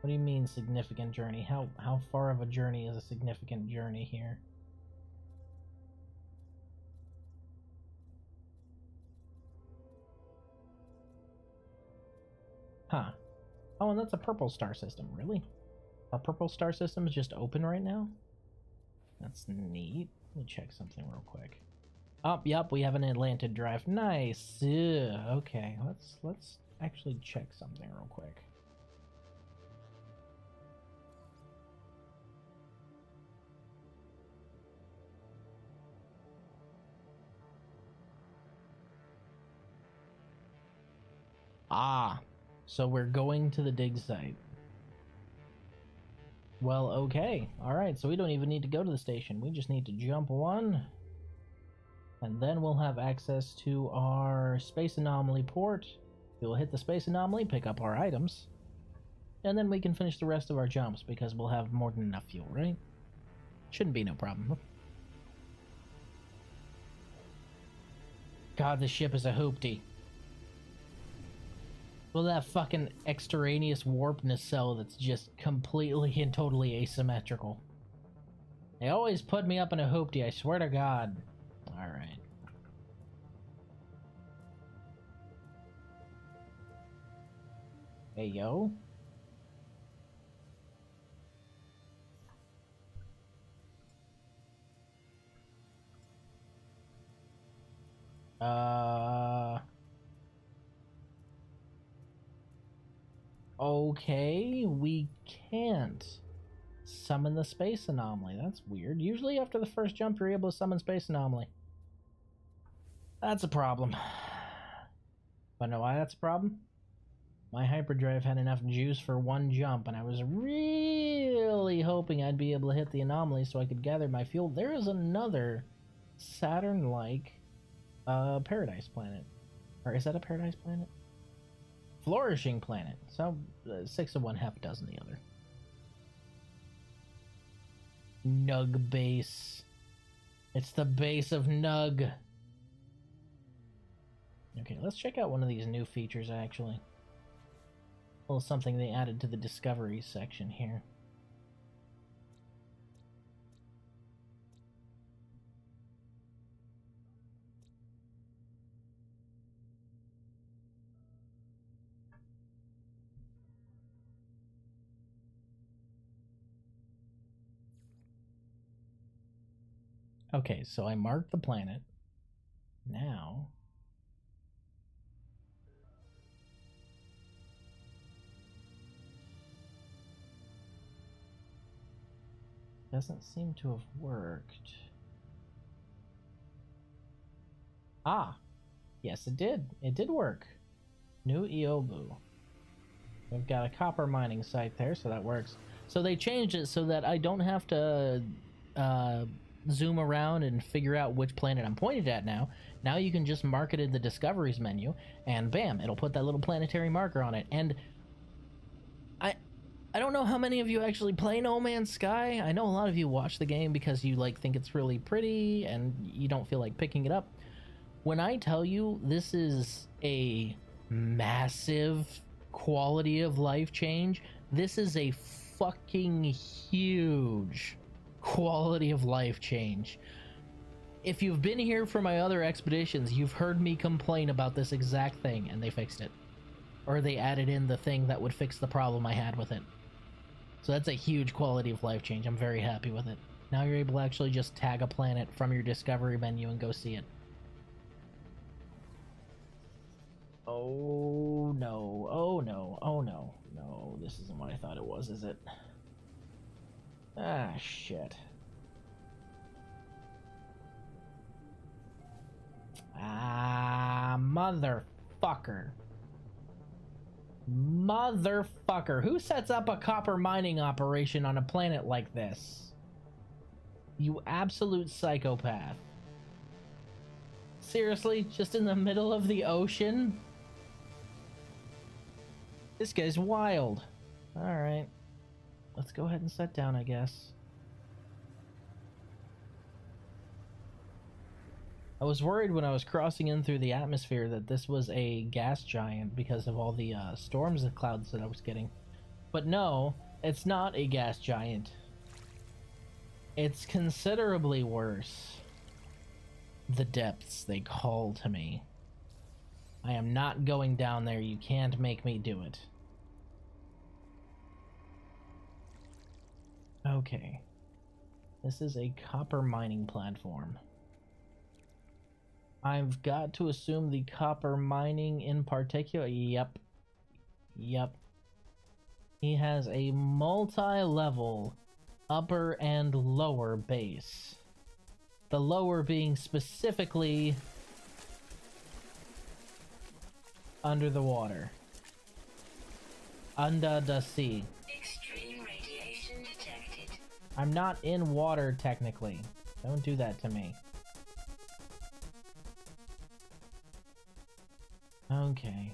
What do you mean significant journey? How far of a journey is a significant journey here? Huh. Oh, and that's a purple star system, really? Are purple star systems just open right now? That's neat. Let me check something real quick. Oh, yep, we have an Atlantid drive. Nice. Ugh, okay, let's actually check something real quick. Ah, so we're going to the dig site. Well, okay. Alright, so we don't even need to go to the station. We just need to jump one. And then we'll have access to our space anomaly port. We'll hit the space anomaly, pick up our items. And then we can finish the rest of our jumps because we'll have more than enough fuel, right? Shouldn't be no problem. God, this ship is a hoopty. Well, that fucking extraneous warp nacelle that's just completely and totally asymmetrical. They always put me up in a hoopty, I swear to God. Alright. Hey, yo. Okay, we can't summon the space anomaly. That's weird. Usually after the first jump, you're able to summon space anomaly. That's a problem. But know why that's a problem? My hyperdrive had enough juice for one jump, and I was really hoping I'd be able to hit the anomaly so I could gather my fuel. There is another Saturn-like paradise planet. Or is that a paradise planet? Flourishing planet. So, 6 of one, half a dozen the other. Nug base. It's the base of Nug. Okay, let's check out one of these new features, actually. A little something they added to the discovery section here. Okay, so I marked the planet. Now... doesn't seem to have worked. Ah! Yes, it did. It did work. New Iobu. We've got a copper mining site there, so that works. So they changed it so that I don't have to zoom around and figure out which planet I'm pointed at now. Now you can just mark it in the Discoveries menu, and bam, it'll put that little planetary marker on it. And I don't know how many of you actually play No Man's Sky. I know a lot of you watch the game because you like think it's really pretty and you don't feel like picking it up. When I tell you this is a massive quality of life change, this is a fucking huge quality of life change. If you've been here for my other expeditions, you've heard me complain about this exact thing, and they fixed it. Or they added in the thing that would fix the problem I had with it. So that's a huge quality of life change. I'm very happy with it. Now you're able to actually just tag a planet from your discovery menu and go see it. Oh no, oh no, oh no. No, this isn't what I thought it was, is it? Ah, shit. Ah, motherfucker. Motherfucker. Who sets up a copper mining operation on a planet like this? You absolute psychopath. Seriously? Just in the middle of the ocean? This guy's wild. Alright. Let's go ahead and set down, I guess. I was worried when I was crossing in through the atmosphere that this was a gas giant because of all the storms and clouds that I was getting. But no, it's not a gas giant. It's considerably worse. The depths, they call to me. I am not going down there. You can't make me do it. Okay. This is a copper mining platform. I've got to assume the copper mining in particular. Yep. Yep. He has a multi-level upper and lower base. The lower being specifically under the water. Under the sea. Extreme radiation detected. I'm not in water technically. Don't do that to me. Okay.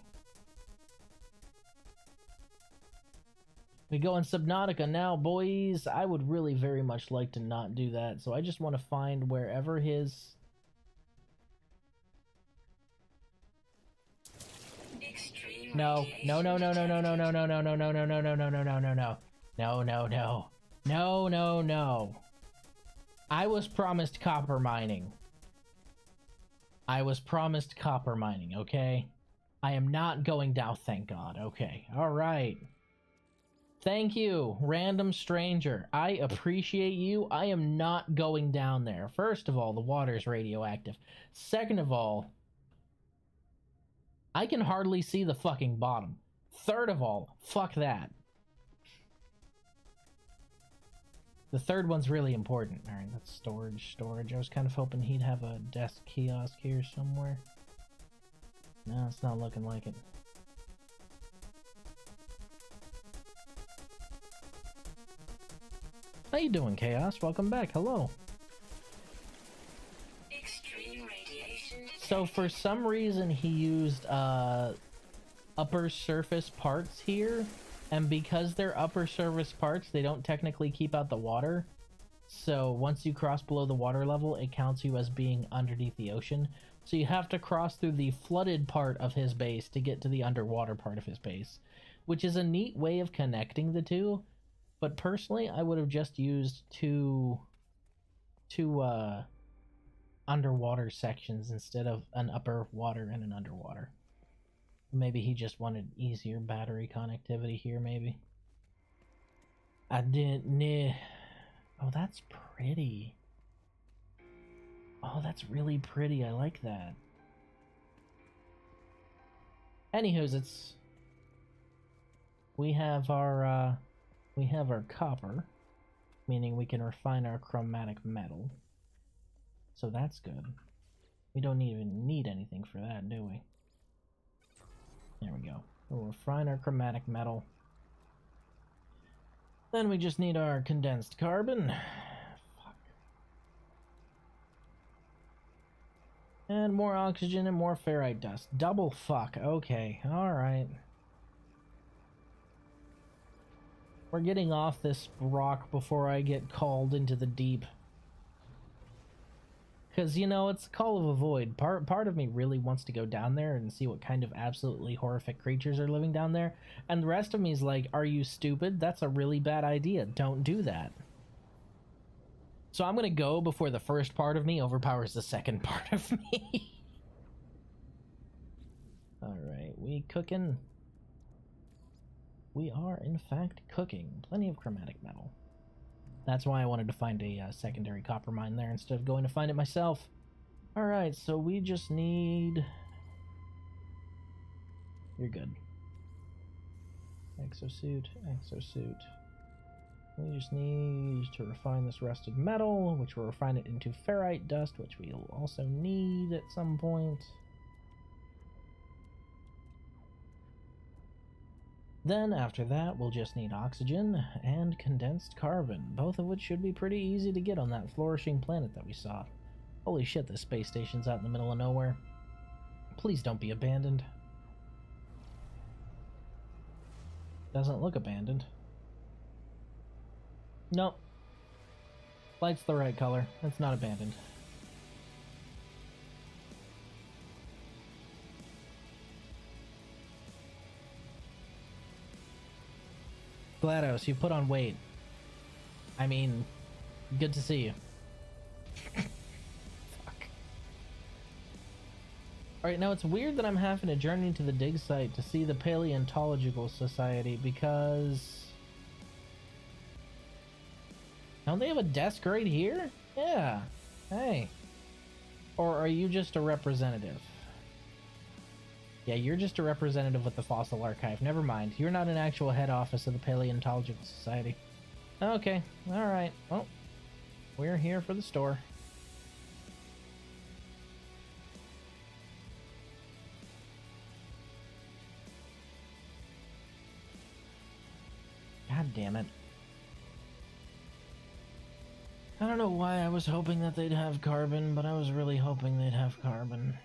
We go in Subnautica now, boys. I would really very much like to not do that, so I just want to find wherever his... Extreme No, no, no, no, no, no, no, no, no, no, no, no, no, no, no, no, no, no, no, no. No, no, no. No, no, no. I was promised copper mining. I was promised copper mining, okay? I am not going down, thank God. Okay, alright. Thank you, random stranger. I appreciate you. I am not going down there. First of all, the water's radioactive. Second of all, I can hardly see the fucking bottom. Third of all, fuck that. The third one's really important. Alright, that's storage. I was kind of hoping he'd have a desk kiosk here somewhere. No, it's not looking like it. How you doing, Chaos? Welcome back. Hello. Extreme radiation detected. So for some reason he used upper surface parts here, and because they're upper surface parts, they don't technically keep out the water. So once you cross below the water level, it counts you as being underneath the ocean. So you have to cross through the flooded part of his base to get to the underwater part of his base, which is a neat way of connecting the two. But personally, I would have just used two underwater sections instead of an upper water and an underwater. Maybe he just wanted easier battery connectivity here, maybe. I didn't know. Oh, that's pretty. Oh, that's really pretty. I like that. Anywho's, it's... We have our copper, meaning we can refine our chromatic metal. So that's good. We don't even need anything for that, do we? There we go. We'll refine our chromatic metal. Then we just need our condensed carbon. Fuck. And more oxygen and more ferrite dust. Double fuck. Okay, alright. We're getting off this rock before I get called into the deep. Because, you know, it's a call of a void. Part of me really wants to go down there and see what kind of absolutely horrific creatures are living down there. And the rest of me is like, are you stupid? That's a really bad idea. Don't do that. So I'm going to go before the first part of me overpowers the second part of me. Alright, we cooking. We are, in fact, cooking. Plenty of chromatic metal. That's why I wanted to find a secondary copper mine there instead of going to find it myself. Alright, so we just need... You're good. Exosuit, exosuit. We just need to refine this rusted metal, which will refine it into ferrite dust, which we'll also need at some point. Then after that, we'll just need oxygen and condensed carbon, both of which should be pretty easy to get on that flourishing planet that we saw. Holy shit, this space station's out in the middle of nowhere. Please don't be abandoned. Doesn't look abandoned. Nope. Light's the right color. It's not abandoned. GLaDOS, you put on weight. I mean, good to see you. Fuck. Alright, now it's weird that I'm having to journey to the dig site to see the Paleontological Society because... Don't they have a desk right here? Yeah. Hey. Or are you just a representative? Yeah, you're just a representative with the Fossil Archive. Never mind. You're not an actual head office of the Paleontological Society. Okay. Alright. Well, we're here for the store. God damn it. I don't know why I was hoping that they'd have carbon, but I was really hoping they'd have carbon.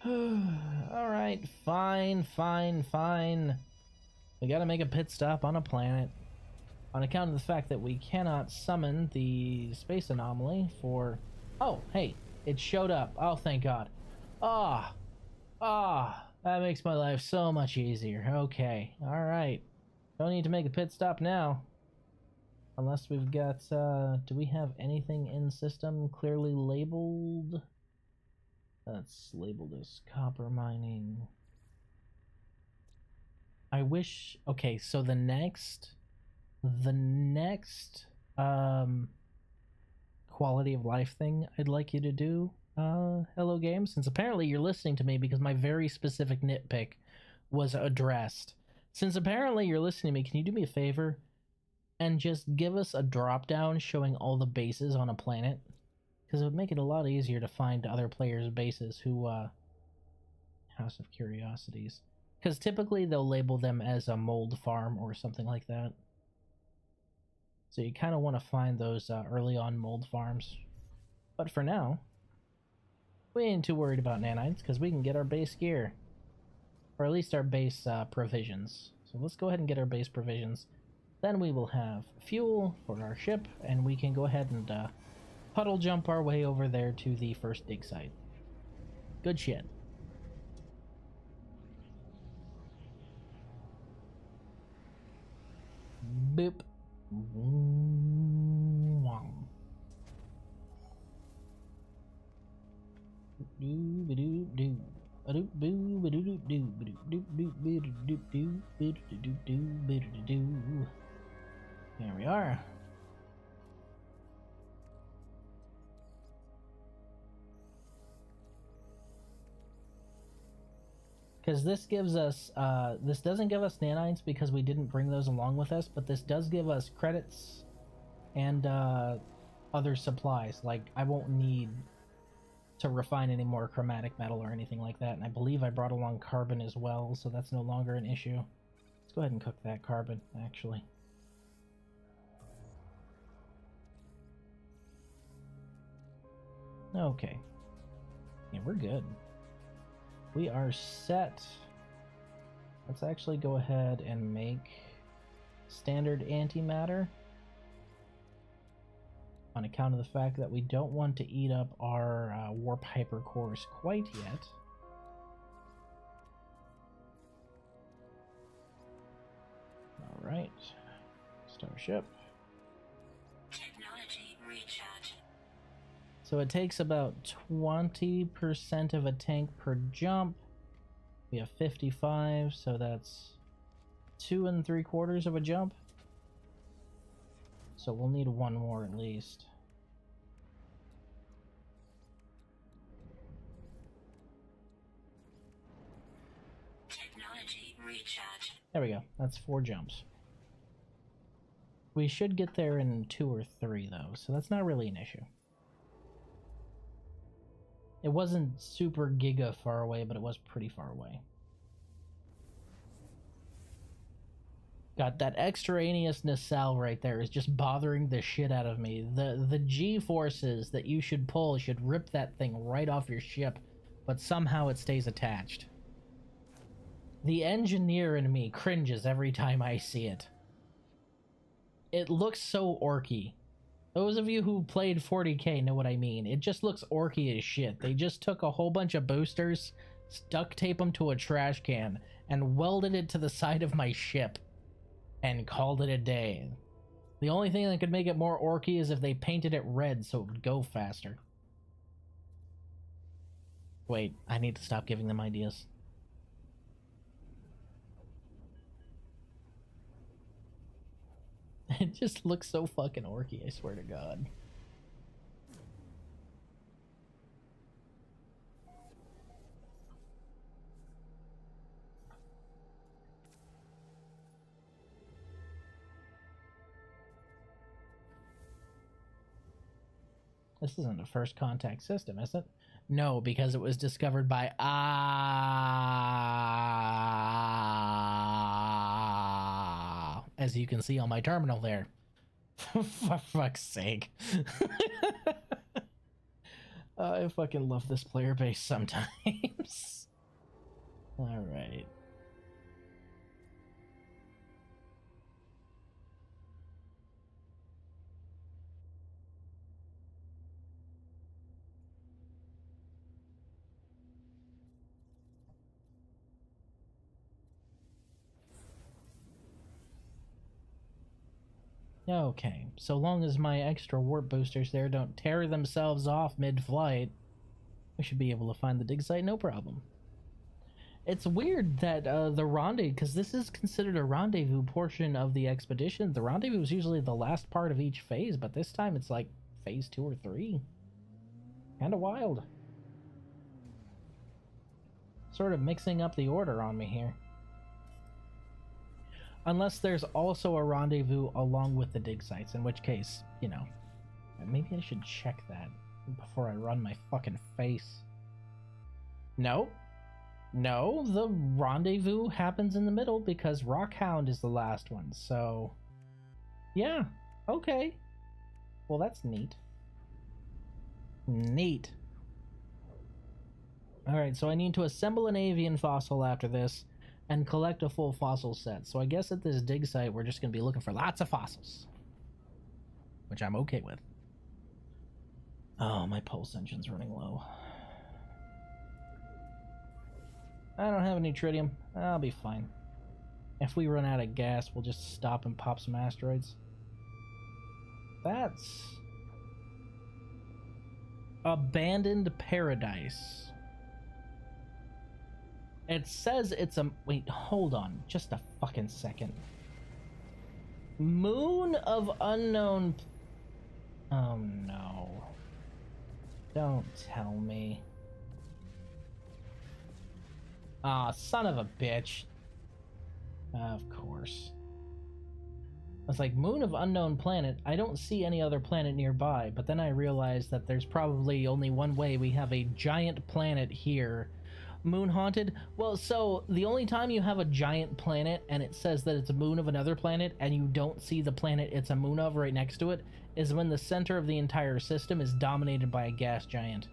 Alright, fine. We gotta make a pit stop on a planet. On account of the fact that we cannot summon the space anomaly for... Oh, hey, it showed up. Oh, thank God. That makes my life so much easier. Okay, alright. Don't need to make a pit stop now. Unless we've got, do we have anything in system clearly labeled? That's labeled as copper mining. I wish, okay, so the next, quality of life thing I'd like you to do, Hello Game, since apparently you're listening to me because my very specific nitpick was addressed. Since apparently you're listening to me, can you do me a favor? And just give us a drop down showing all the bases on a planet, because it would make it a lot easier to find other players' bases who, House of Curiosities. Because typically they'll label them as a mold farm or something like that. So you kind of want to find those early on mold farms. But for now, we ain't too worried about nanites, because we can get our base gear. Or at least our base provisions. So let's go ahead and get our base provisions. Then we will have fuel for our ship, and we can go ahead and puddle jump our way over there to the first dig site. Good shit. Boop. There we are. Because this gives us, this doesn't give us nanites because we didn't bring those along with us, but this does give us credits and other supplies. Like, I won't need to refine any more chromatic metal or anything like that, and I believe I brought along carbon as well, so that's no longer an issue. Let's go ahead and cook that carbon, actually. Okay. Yeah, we're good. We are set. Let's actually go ahead and make standard antimatter, on account of the fact that we don't want to eat up our warp hypercores quite yet. Alright. Starship. Technology recharge. So it takes about 20% of a tank per jump. We have 55, so that's 2 3/4 of a jump. So we'll need one more at least. There we go. That's 4 jumps. We should get there in 2 or 3, though, so that's not really an issue. It wasn't super giga far away, but it was pretty far away. God, that extraneous nacelle right there is just bothering the shit out of me. The G-forces that you should pull should rip that thing right off your ship, but somehow it stays attached. The engineer in me cringes every time I see it. It looks so orky. Those of you who played 40K know what I mean. It just looks orky as shit. They just took a whole bunch of boosters, duct taped them to a trash can, and welded it to the side of my ship, and called it a day. The only thing that could make it more orky is if they painted it red so it would go faster. Wait, I need to stop giving them ideas. It just looks so fucking orky, I swear to God. This isn't a first contact system, is it? No, because it was discovered by as you can see on my terminal there. For fuck's sake. I fucking love this player base sometimes. Alright. Okay, so long as my extra warp boosters there don't tear themselves off mid-flight, we should be able to find the dig site no problem. It's weird that the rendezvous, because this is considered a rendezvous portion of the expedition. The rendezvous is usually the last part of each phase, but this time it's like phase 2 or 3. Kinda wild. Sort of mixing up the order on me here. Unless there's also a rendezvous along with the dig sites, in which case, you know, maybe I should check that before I run my fucking face. No. No, the rendezvous happens in the middle because Rockhound is the last one, so... yeah, okay. Well, that's neat. Neat. Alright, so I need to assemble an avian fossil after this, and collect a full fossil set. So I guess at this dig site, we're just going to be looking for lots of fossils. Which I'm okay with. Oh, my pulse engine's running low. I don't have any tritium. I'll be fine. If we run out of gas, we'll just stop and pop some asteroids. That's... Abandoned Paradise. It says it's a... wait, hold on. Just a fucking second. Moon of unknown... oh no. Don't tell me. Ah, son of a bitch. Of course. I was like, moon of unknown planet. I don't see any other planet nearby, but then I realized that there's probably only one way. We have a giant planet here. Moon haunted? Well, so the only time you have a giant planet and it says that it's a moon of another planet and you don't see the planet it's a moon of right next to it is when the center of the entire system is dominated by a gas giant.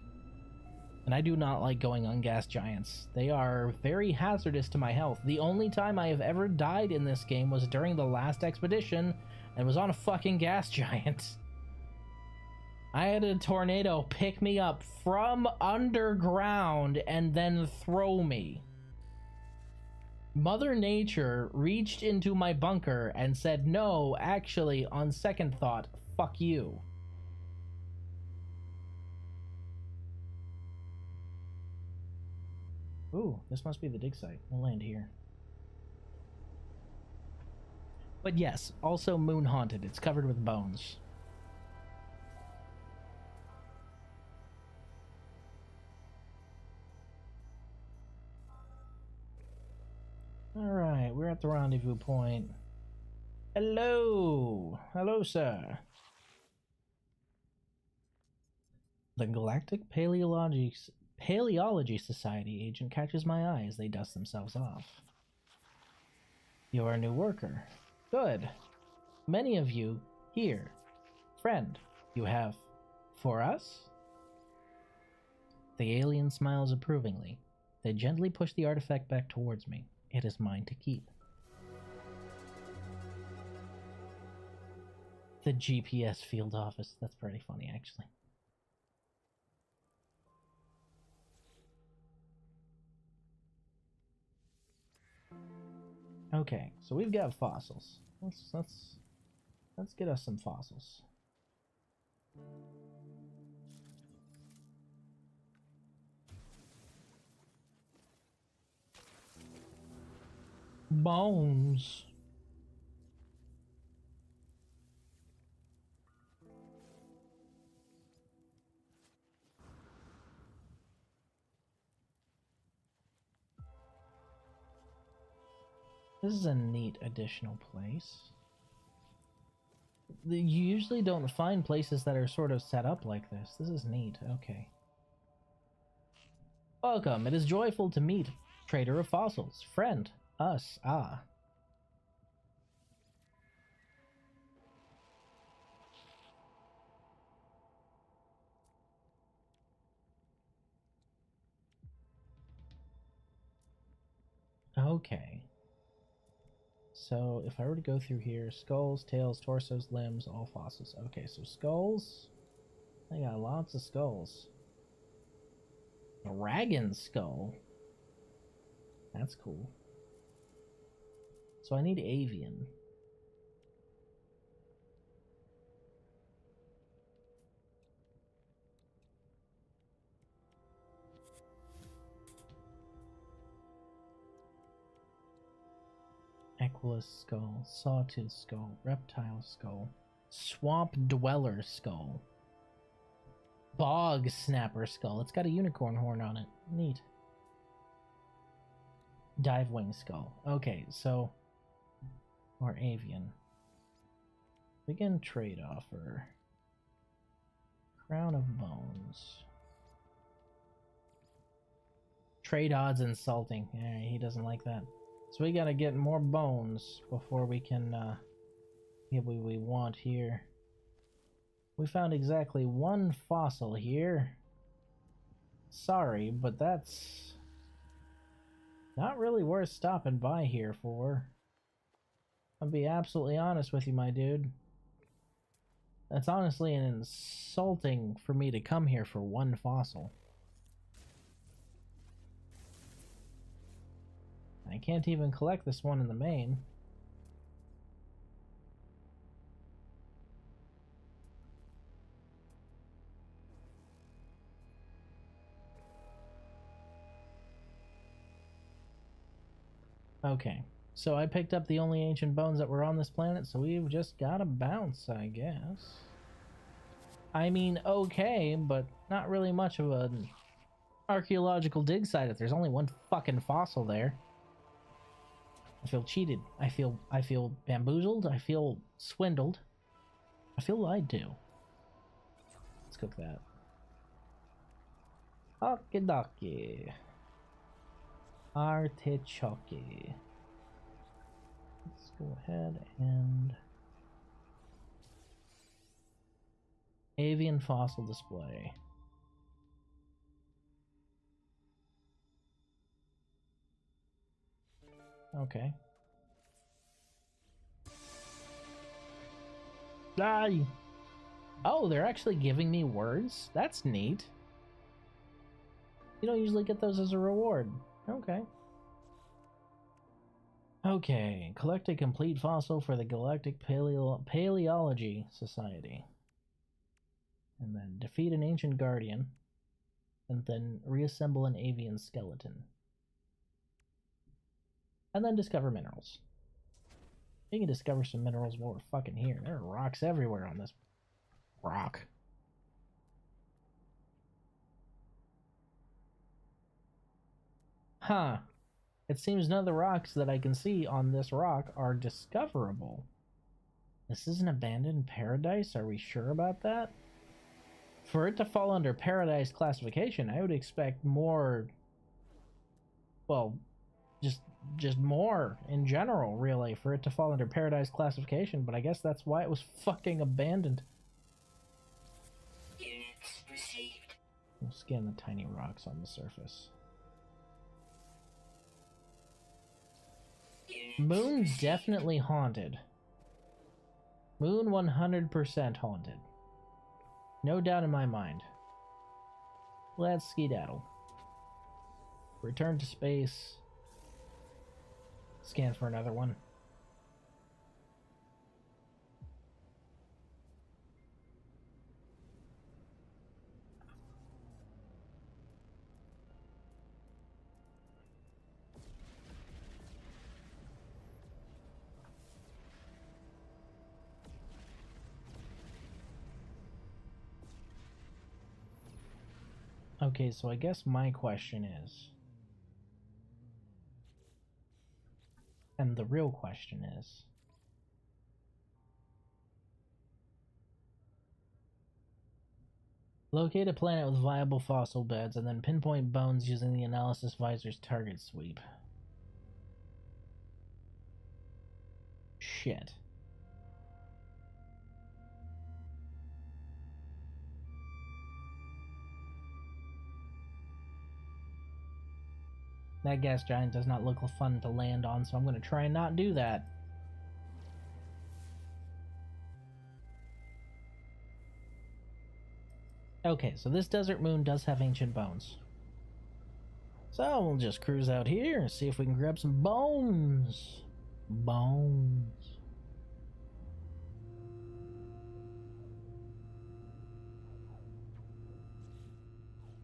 And I do not like going on gas giants. They are very hazardous to my health. The only time I have ever died in this game was during the last expedition and was on a fucking gas giant. I had a tornado pick me up from underground and then throw me. Mother Nature reached into my bunker and said, no, actually, on second thought, fuck you. Ooh, this must be the dig site. We'll land here. But yes, also moon haunted. It's covered with bones. Alright, we're at the rendezvous point. Hello! Hello, sir. The Galactic Paleology Society agent catches my eye as they dust themselves off. You're a new worker. Good. Many of you here. Friend, you have for us? The alien smiles approvingly. They gently push the artifact back towards me. It is mine to keep. The GPS field office. That's pretty funny, actually. Okay, so we've got fossils. Let's get us some fossils. Bones. This is a neat additional place. You usually don't find places that are sort of set up like this. This is neat. Okay. Welcome. It is joyful to meet Trader of Fossils. Friend. Us. Ah. Okay. So if I were to go through here, skulls, tails, torsos, limbs, all fossils. Okay, so skulls. I got lots of skulls. Dragon skull. That's cool. So I need avian. Equus skull, sawtooth skull, reptile skull, swamp dweller skull, bog snapper skull. It's got a unicorn horn on it. Neat. Dive wing skull. Okay, so or avian. Begin trade offer. Crown of bones. Trade odds insulting. He doesn't like that. So we gotta get more bones before we can get what we want here. We found exactly one fossil here. Sorry, but that's not really worth stopping by here for. I'll be absolutely honest with you, my dude. That's honestly an insulting for me to come here for one fossil. I can't even collect this one in the main. Okay, so I picked up the only ancient bones that were on this planet, so we've just gotta bounce, I guess. I mean, okay, but not really much of an archaeological dig site if there's only one fucking fossil there. I feel cheated. I feel bamboozled. I feel swindled. I feel lied to. Let's cook that. Okidoki. Artichoke. Let's go ahead and avian fossil display. Okay. Die! Oh, they're actually giving me words? That's neat. You don't usually get those as a reward. Okay. Okay, collect a complete fossil for the Galactic Paleology Society. And then defeat an ancient guardian. And then reassemble an avian skeleton. And then discover minerals. You can discover some minerals while we're fucking here. There are rocks everywhere on this rock. Huh. It seems none of the rocks that I can see on this rock are discoverable. This is an abandoned paradise? Are we sure about that? For it to fall under paradise classification, I would expect more... Well, just more in general, really, for it to fall under paradise classification, but I guess that's why it was fucking abandoned. Units received. We'll scan the tiny rocks on the surface. Units Moon received. definitely haunted. Moon 100% haunted. No doubt in my mind. Let's skedaddle. Return to space. Scan for another one. Okay, so I guess my question is, and the real question is, locate a planet with viable fossil beds and then pinpoint bones using the analysis visor's target sweep. Shit. That gas giant does not look fun to land on, so I'm going to try and not do that. Okay, so this desert moon does have ancient bones. So we'll just cruise out here and see if we can grab some bones. Bones.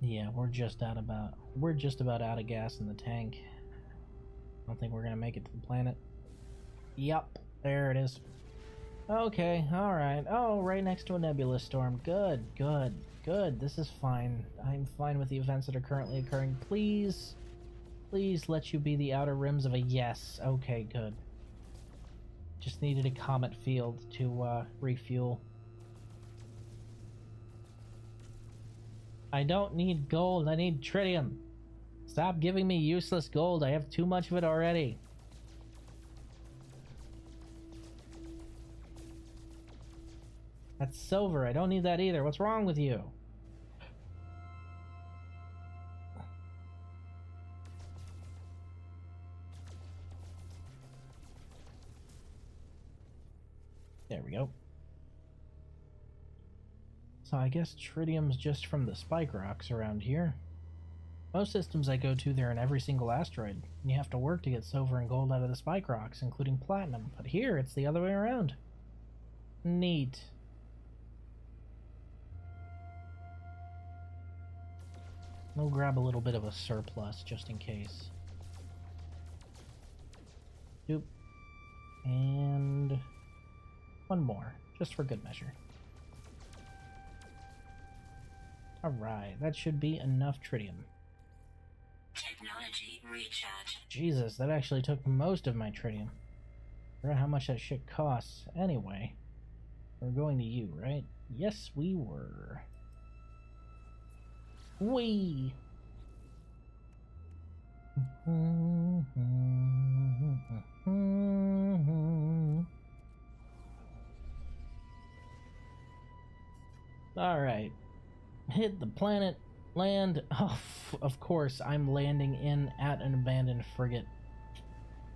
Yeah, we're just about out of gas in the tank. I don't think we're gonna make it to the planet. Yup, there it is. Okay, alright. Oh, right next to a nebula storm. Good, good, good. This is fine. I'm fine with the events that are currently occurring. Please, please let you be the outer rims of a yes. Okay, good. Just needed a comet field to refuel. I don't need gold, I need tritium. Stop giving me useless gold, I have too much of it already. That's silver, I don't need that either. What's wrong with you? There we go. So I guess tritium's just from the spike rocks around here. Most systems I go to, they're in every single asteroid. And you have to work to get silver and gold out of the spike rocks, including platinum. But here, it's the other way around. Neat. We'll grab a little bit of a surplus, just in case. Doop. And... one more, just for good measure. Alright, that should be enough tritium. Technology recharge. Jesus, that actually took most of my tritium. I forgot how much that shit costs. Anyway, we're going to you, right? Yes, we were. Whee! Alright. Hit the planet, land. Oh, of course, I'm landing in at an abandoned frigate.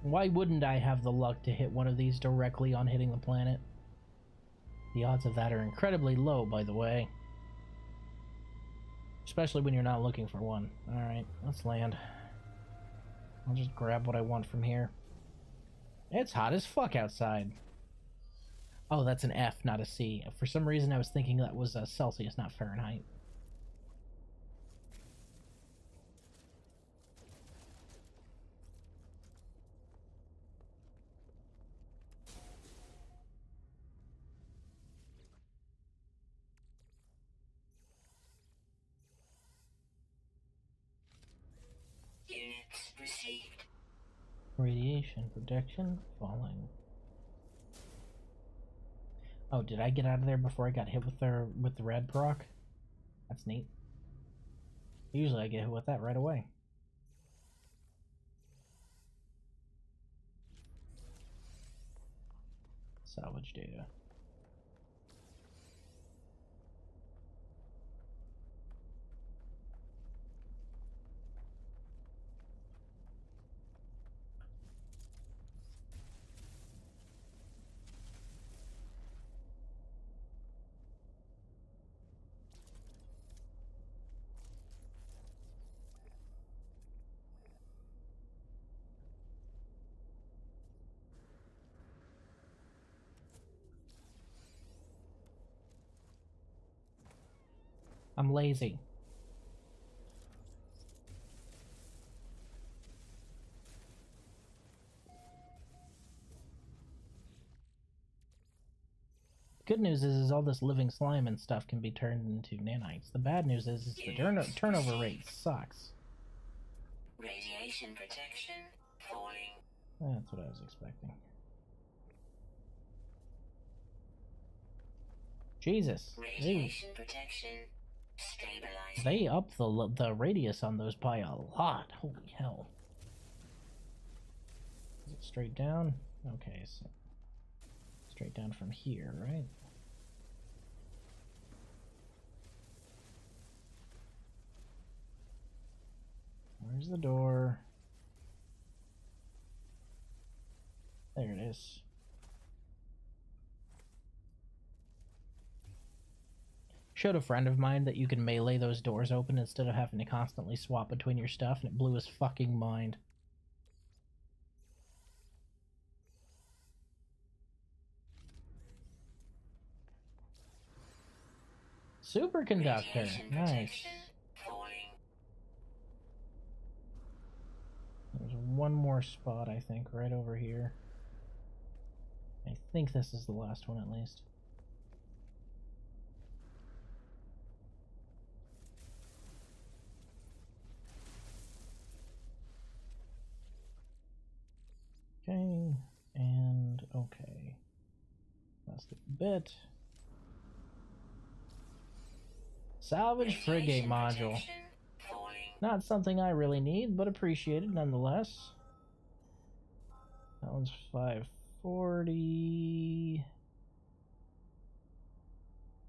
Why wouldn't I have the luck to hit one of these directly on hitting the planet? The odds of that are incredibly low, by the way. Especially when you're not looking for one. Alright, let's land. I'll just grab what I want from here. It's hot as fuck outside. Oh, that's an F, not a C. For some reason, I was thinking that was Celsius, not Fahrenheit. Units received. Radiation protection falling. Oh, did I get out of there before I got hit with the red proc? That's neat. Usually I get hit with that right away. Salvage data. I'm lazy. Good news is all this living slime and stuff can be turned into nanites. The bad news is the turnover rate sucks. Radiation protection falling. That's what I was expecting. Jesus. Radiation protection stabilizing. They up the radius on those by a lot. Holy hell. Is it straight down? Okay, so straight down from here, right? Where's the door? There it is. Showed a friend of mine that you can melee those doors open instead of having to constantly swap between your stuff, and it blew his fucking mind. Superconductor. Nice. There's one more spot, I think, right over here. I think this is the last one, at least. Okay, and okay. Last bit. Salvage frigate module. Not something I really need, but appreciated nonetheless. That one's 540.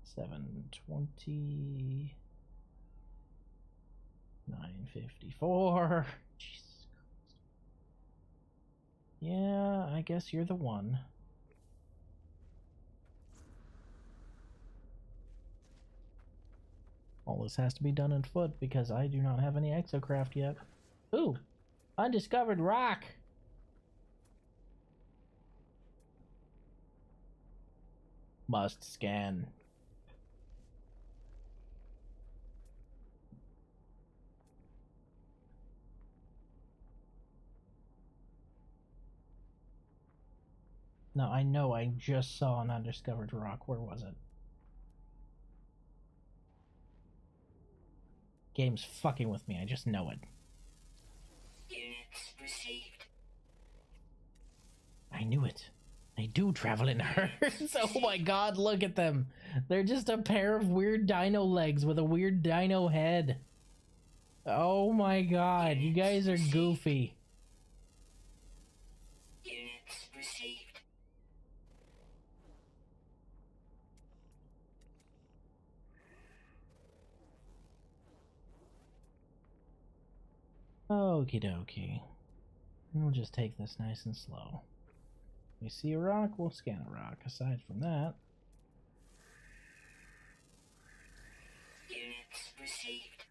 720. 954. Jesus Christ. Yeah, I guess you're the one. All this has to be done on foot because I do not have any exocraft yet. Ooh, undiscovered rock. Must scan. Now I know I just saw an undiscovered rock. Where was it? Game's fucking with me, I just know it. Units received. I knew it. They do travel in herds. Oh my god, look at them. They're just a pair of weird dino legs with a weird dino head. Oh my god, you guys are goofy. Units received. Okie dokie. We'll just take this nice and slow. We see a rock, we'll scan a rock. Aside from that... Units received.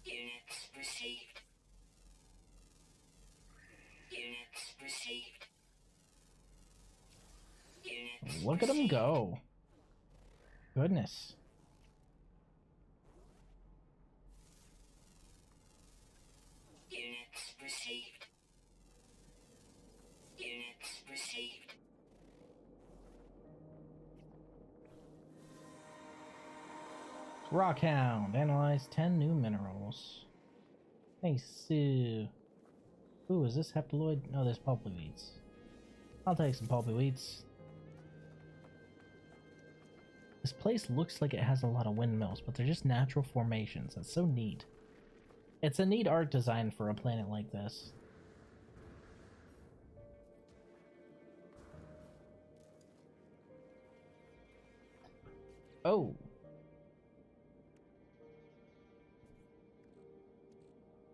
Units received. Units received. Units Look at them go. Goodness. Units received. Units received. Rockhound. Analyze 10 new minerals. Hey, Sue. Ooh, is this heptaloid? No, there's pulpy wheats. I'll take some pulpy wheats. This place looks like it has a lot of windmills, but they're just natural formations. That's so neat. It's a neat art design for a planet like this. Oh.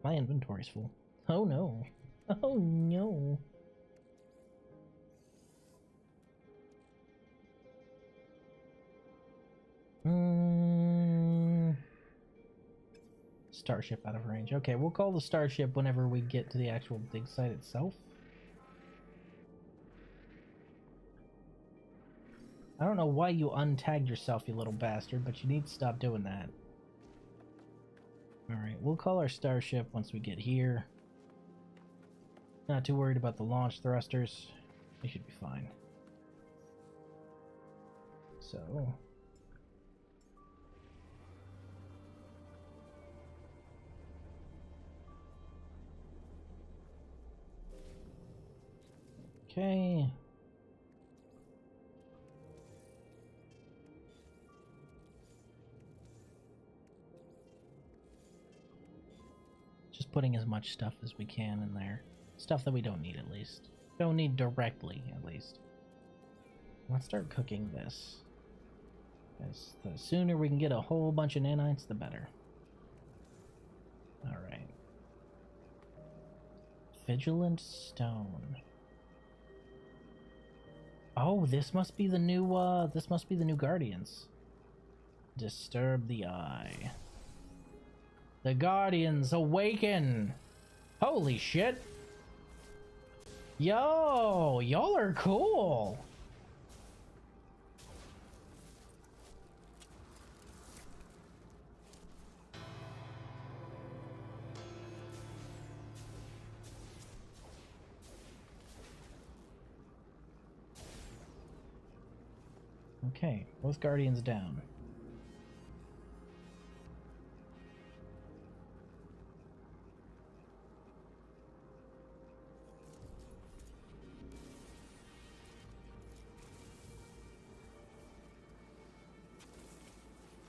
My inventory's full. Oh no. Oh no. Starship out of range. Okay, we'll call the starship whenever we get to the actual dig site itself. I don't know why you untagged yourself, you little bastard, but you need to stop doing that. Alright, we'll call our starship once we get here. Not too worried about the launch thrusters. They should be fine. So... okay. Just putting as much stuff as we can in there. Stuff that we don't need, at least. Don't need directly, at least. Let's start cooking this. As the sooner we can get a whole bunch of nanites, the better. Alright. Vigilant stone. Oh, this must be the new Guardians. Disturb the eye. The Guardians awaken! Holy shit! Yo! Y'all are cool! Okay, both Guardians down.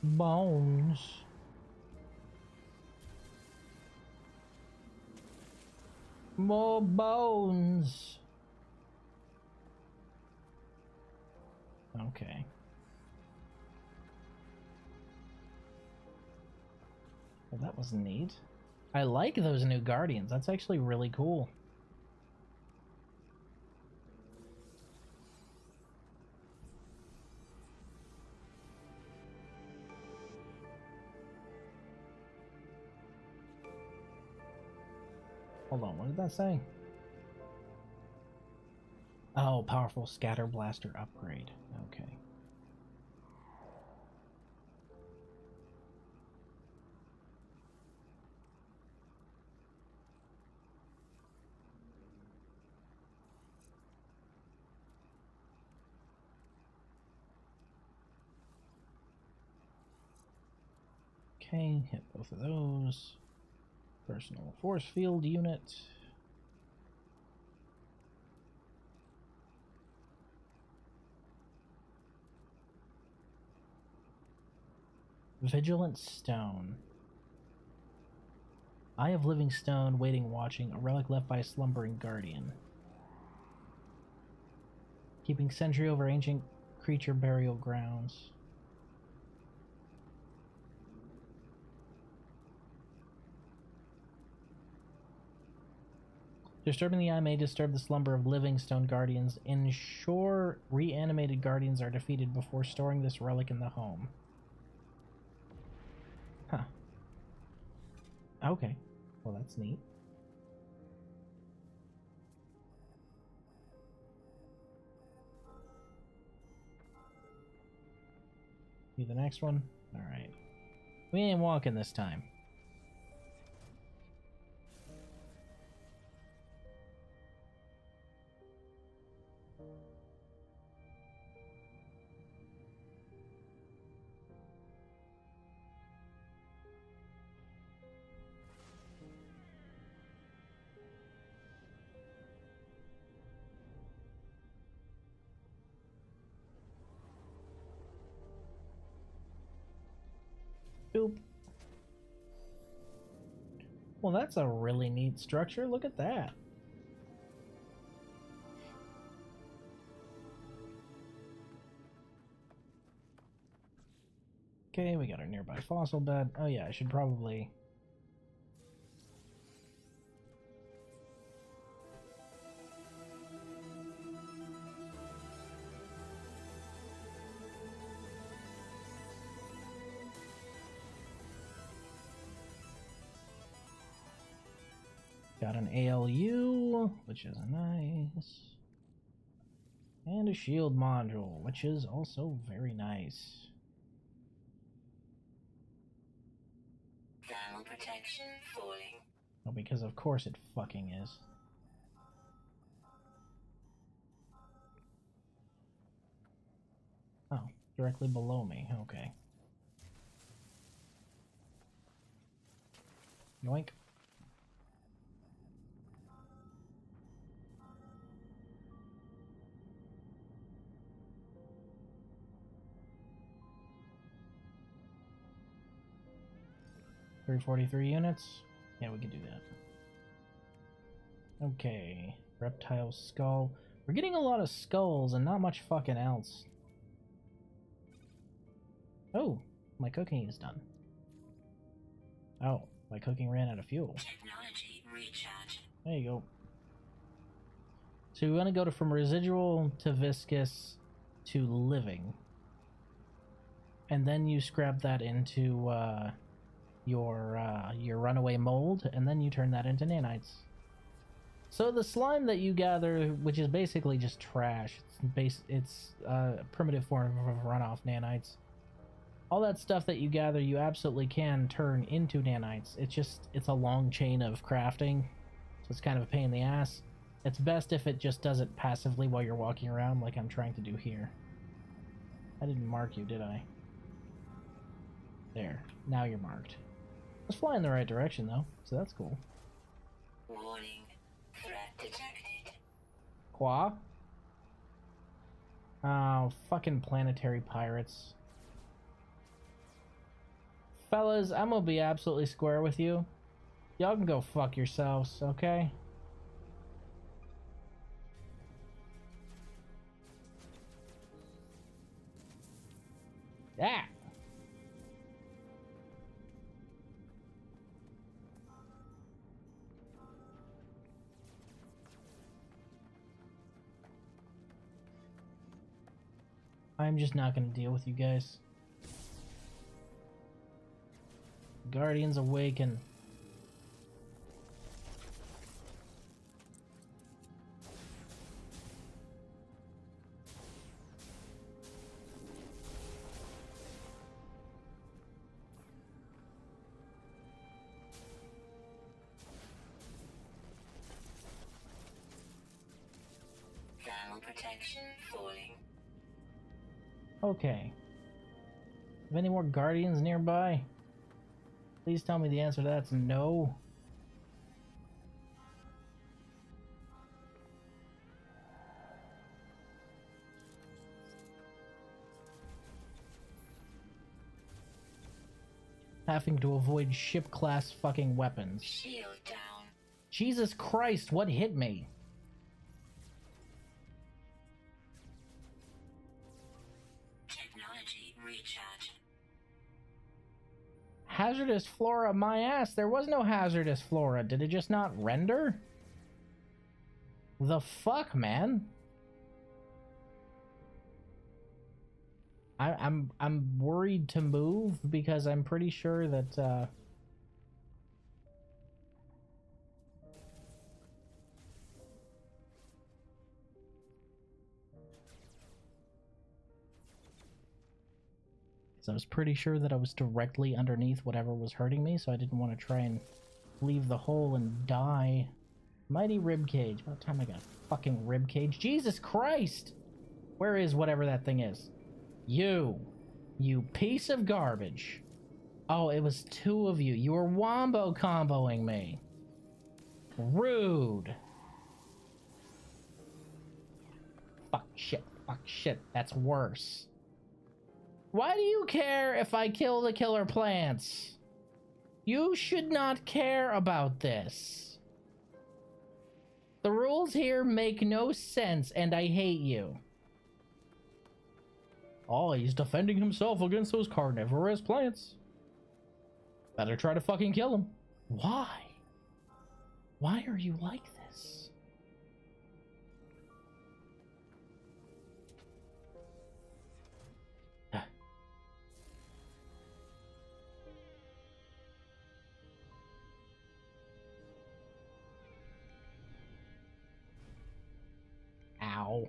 Bones. More bones. Okay. Well, that was neat. I like those new Guardians. That's actually really cool. Hold on, what did that say? Oh, powerful scatter blaster upgrade. Okay. Okay, hit both of those. Personal force field unit. Vigilant stone. Eye of living stone, waiting, watching. A relic left by a slumbering guardian. Keeping sentry over ancient creature burial grounds. Disturbing the eye may disturb the slumber of living stone guardians. Ensure reanimated guardians are defeated before storing this relic in the home. Huh. Okay. Well, that's neat. Do the next one? Alright. We ain't walking this time. Boop. Well, that's a really neat structure. Look at that. Okay, we got our nearby fossil bed. Oh yeah, I should probably... Got an ALU, which is nice. And a shield module, which is also very nice. Thermal protection falling. Oh, because of course it fucking is. Oh, directly below me. Okay. Yoink. $343 units. Yeah, we can do that. Okay. Reptile skull. We're getting a lot of skulls and not much fucking else. Oh, my cooking is done. Oh, my cooking ran out of fuel. Technology recharge. There you go. So we want to go from residual to viscous to living. And then you scrap that into your runaway mold, and then you turn that into nanites. So the slime that you gather, which is basically just trash, it's a primitive form of runoff nanites. All that stuff that you gather, you absolutely can turn into nanites. It's a long chain of crafting, so it's kind of a pain in the ass. It's best if it just does it passively while you're walking around, like I'm trying to do here. I didn't mark you, did I? There. Now you're marked. Let's fly in the right direction, though, so that's cool. Warning. Threat detected. Qua? Oh, fucking planetary pirates. Fellas, I'm gonna be absolutely square with you. Y'all can go fuck yourselves, okay? Yeah! I'm just not gonna deal with you guys. Guardians awaken. Thermal protection falling. Okay. Have any more guardians nearby? Please tell me the answer to that's no. Having to avoid ship class fucking weapons. Shield down. Jesus Christ, what hit me? Technology recharge. Hazardous flora, my ass. There was no hazardous flora. Did it just not render? The fuck, man? I'm worried to move because I'm pretty sure that so I was pretty sure that I was directly underneath whatever was hurting me, so I didn't want to try and leave the hole and die. Mighty ribcage. About time I got a fucking ribcage. Jesus Christ! Where is whatever that thing is? You piece of garbage. Oh, it was two of you. You were wombo comboing me. Rude. Fuck shit. That's worse. Why do you care if I kill the killer plants? You should not care about this. The rules here make no sense, and I hate you. Oh, he's defending himself against those carnivorous plants. Better try to fucking kill him. Why? Why are you like this? Ow.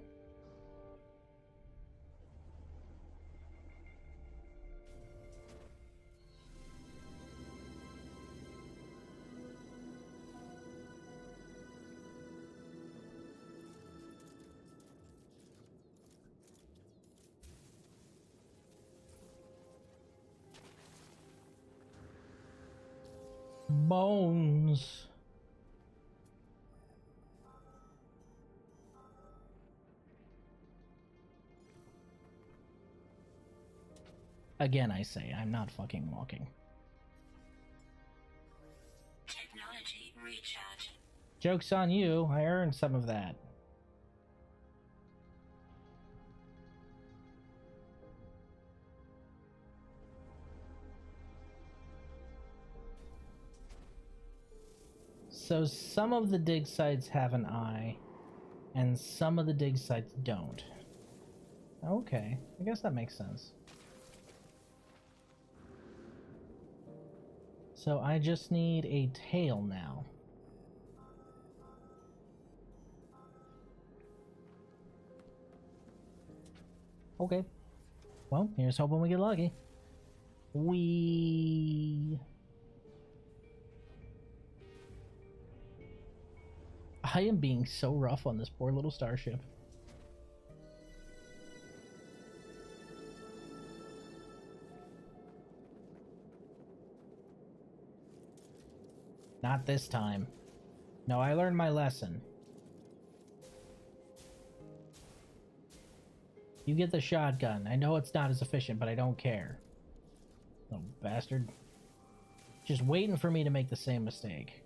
Bones. Again, I say, I'm not fucking walking. Technology recharge. Joke's on you, I earned some of that. So some of the dig sites have an eye, and some of the dig sites don't. Okay, I guess that makes sense. So I just need a tail now. Okay. Well, here's hoping we get lucky. I am being so rough on this poor little starship. Not this time. No, I learned my lesson. You get the shotgun. I know it's not as efficient, but I don't care. Little bastard. Just waiting for me to make the same mistake.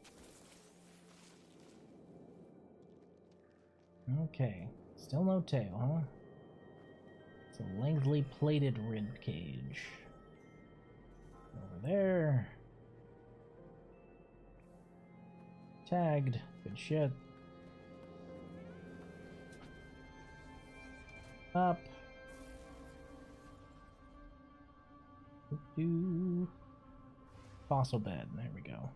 Okay. Still no tail, huh? It's a lengthily plated rib cage. Over there. Tagged. Good shit. Up. Doo-doo. Fossil bed. There we go.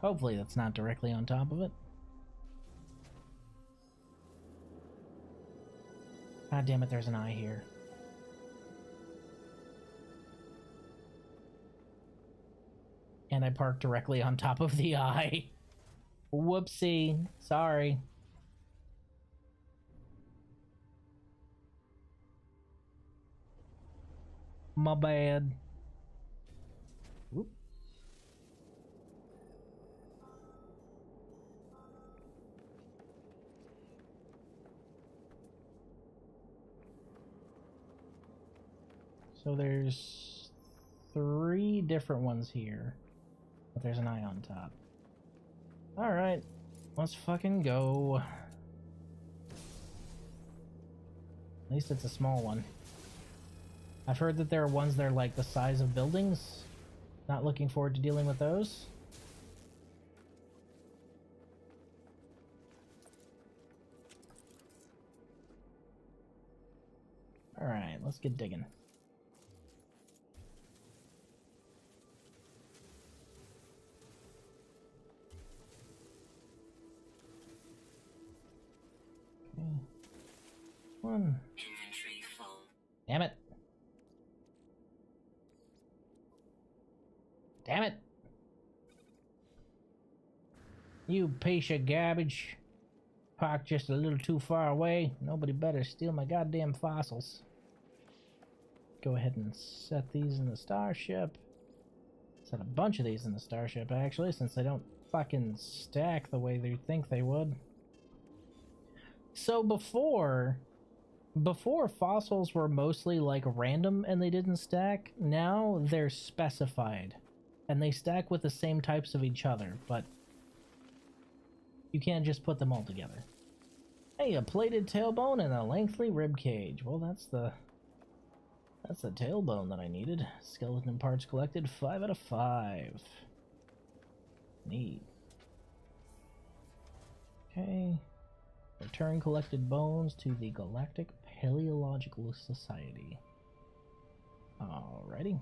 Hopefully that's not directly on top of it. God damn it, there's an eye here. And I parked directly on top of the eye. Whoopsie. Sorry. My bad. Whoop. So there's 3 different ones here. But there's an eye on top. Alright. Let's fucking go. At least it's a small one. I've heard that there are ones that are like the size of buildings. Not looking forward to dealing with those. Alright, let's get digging. Okay. 1. Inventory full. Damn it. Damn it. You piece of garbage. Parked just a little too far away. Nobody better steal my goddamn fossils. Go ahead and set these in the starship. Set a bunch of these in the starship, actually, since they don't fucking stack the way they think they would. So before fossils were mostly like random and they didn't stack, now they're specified. And they stack with the same types of each other, but you can't just put them all together. Hey, a plated tailbone and a lengthy rib cage. Well, that's the tailbone that I needed. Skeleton parts collected, 5 out of 5. Neat. Okay. Return collected bones to the Galactic Paleological Society. Alrighty.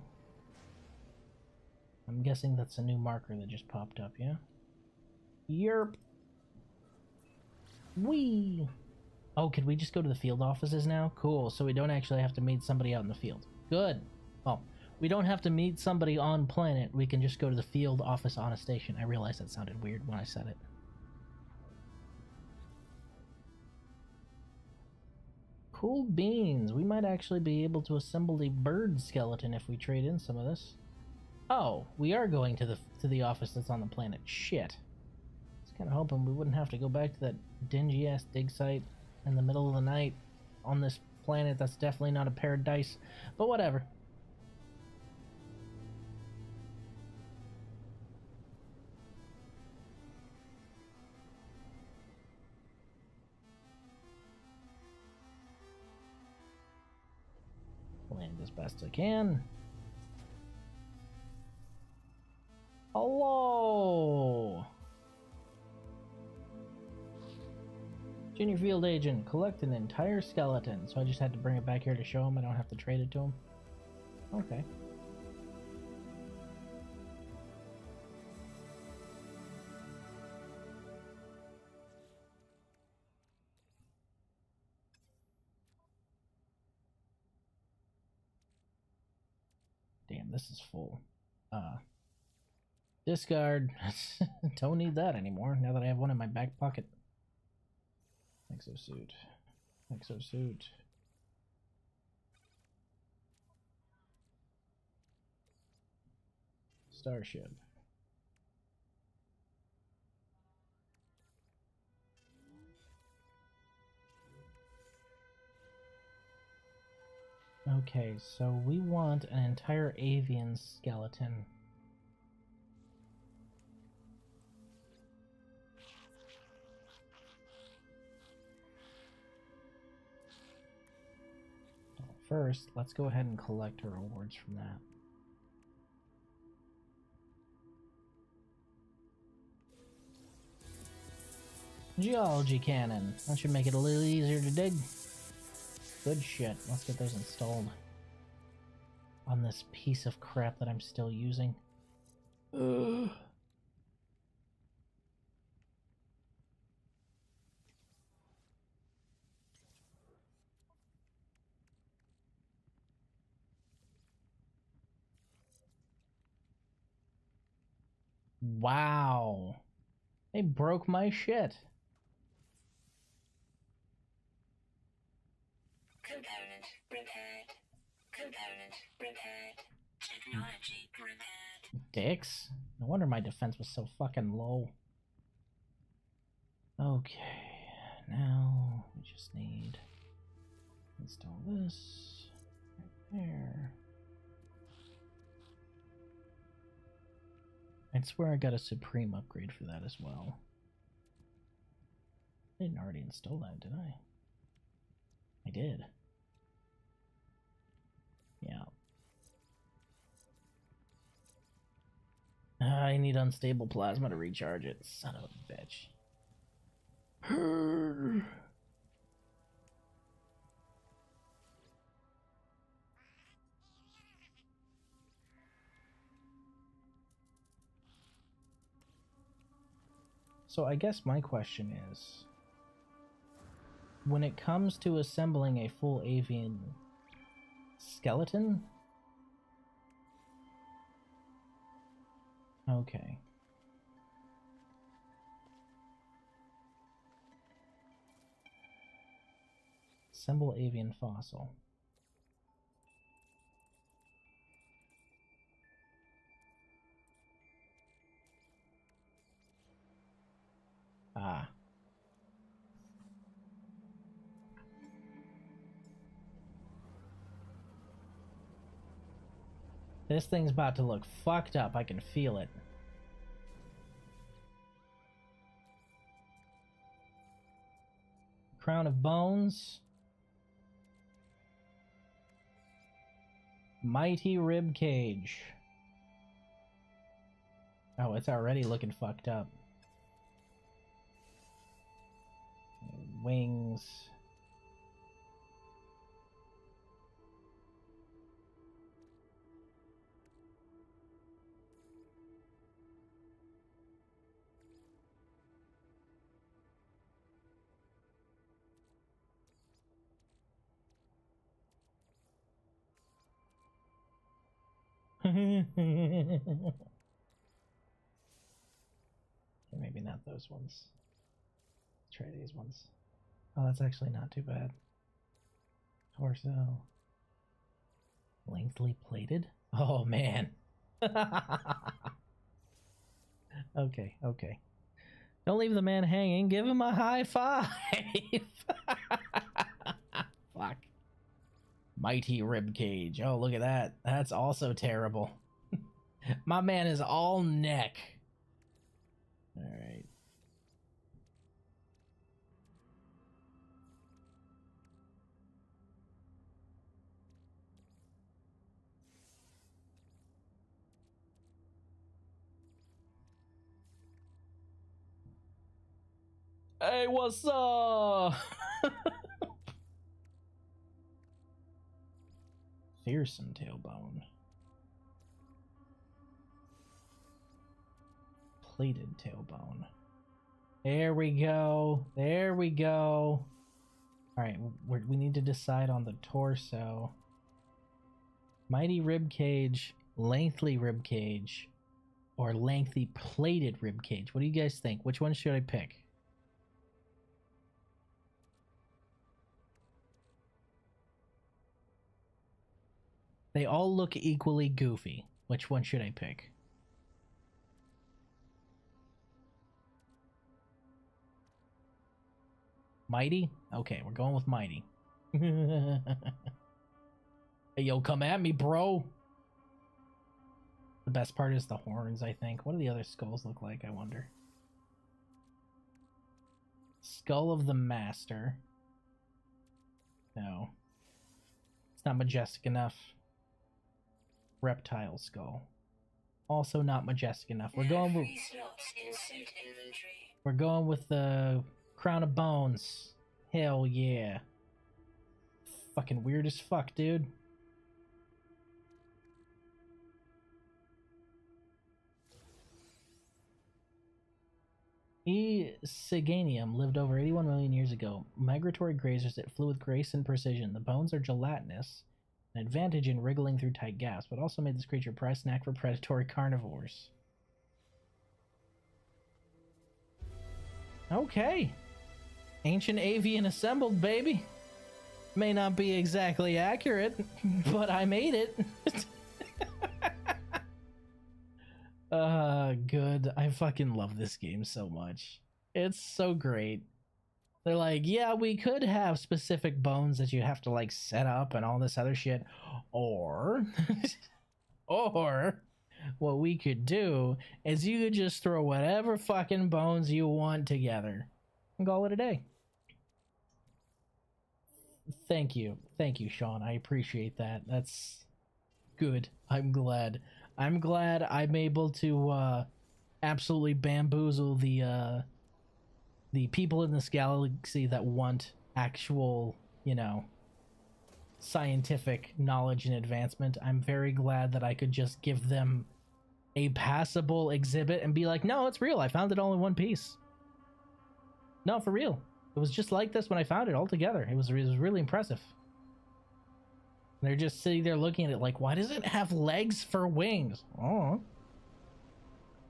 I'm guessing that's a new marker that just popped up, yeah? Yerp. Whee! Oh, could we just go to the field offices now? Cool, so we don't actually have to meet somebody out in the field. Good. Oh, we don't have to meet somebody on planet. We can just go to the field office on a station. I realized that sounded weird when I said it. Cool beans. We might actually be able to assemble the bird skeleton if we trade in some of this. Oh, we are going to the office that's on the planet. Shit. I was kind of hoping we wouldn't have to go back to that dingy ass dig site in the middle of the night on this planet that's definitely not a paradise, but whatever. Land as best I can. Hello! Junior field agent, collect an entire skeleton. So I just had to bring it back here to show him. I don't have to trade it to him. Okay. Damn, this is full. Discard. Don't need that anymore now that I have one in my back pocket. Exosuit. Exosuit. Starship. Okay, so we want an entire avian skeleton. First, let's go ahead and collect our rewards from that. Geology cannon. That should make it a little easier to dig. Good shit. Let's get those installed on this piece of crap that I'm still using. Ugh. Wow. They broke my shit. Component repaired. Component repaired. Technology repaired. Dicks. No wonder my defense was so fucking low. Okay. Now we just need to install this right there. I swear I got a Supreme upgrade for that as well. I didn't already install that, did I? I did. Yeah. I need unstable plasma to recharge it. Son of a bitch. So I guess my question is, when it comes to assembling a full avian skeleton? Okay. Assemble avian fossil. Ah. This thing's about to look fucked up. I can feel it. Crown of Bones. Mighty Rib Cage. Oh, it's already looking fucked up. Wings. Okay, maybe not those ones. Let's try these ones. Oh, that's actually not too bad. Torso. Lengthily plated? Oh, man. Okay, okay. Don't leave the man hanging. Give him a high five. Fuck. Mighty Rib Cage. Oh, look at that. That's also terrible. My man is all neck. Alright. Hey, what's up? Fearsome tailbone. Plated tailbone. There we go. There we go. Alright, we need to decide on the torso. Mighty Rib Cage, lengthy rib cage, or lengthy plated rib cage. What do you guys think? Which one should I pick? They all look equally goofy. Which one should I pick? Mighty? Okay, we're going with Mighty. Hey, yo, come at me, bro! The best part is the horns, I think. What do the other skulls look like, I wonder? Skull of the Master. No. It's not majestic enough. Reptile skull. Also not majestic enough. We're going with the Crown of Bones. Hell yeah. Fucking weird as fuck, dude. Siganium lived over 81 million years ago. Migratory grazers that flew with grace and precision. The bones are gelatinous, an advantage in wriggling through tight gaps, but also made this creature a prize snack for predatory carnivores. Okay. Ancient avian assembled, baby. May not be exactly accurate, but I made it. Good. I fucking love this game so much. It's so great. They're like, yeah, we could have specific bones that you have to like set up and all this other shit. Or, or what we could do is you could just throw whatever fucking bones you want together and call it a day. Thank you. Thank you, Sean. I appreciate that. That's good. I'm glad. I'm glad I'm able to absolutely bamboozle the people in this galaxy that want actual, you know, scientific knowledge and advancement. I'm very glad that I could just give them a passable exhibit and be like, no, it's real. I found it all in one piece. No, for real. It was just like this when I found it all together. It was really impressive. They're just sitting there looking at it like, why does it have legs for wings? Oh.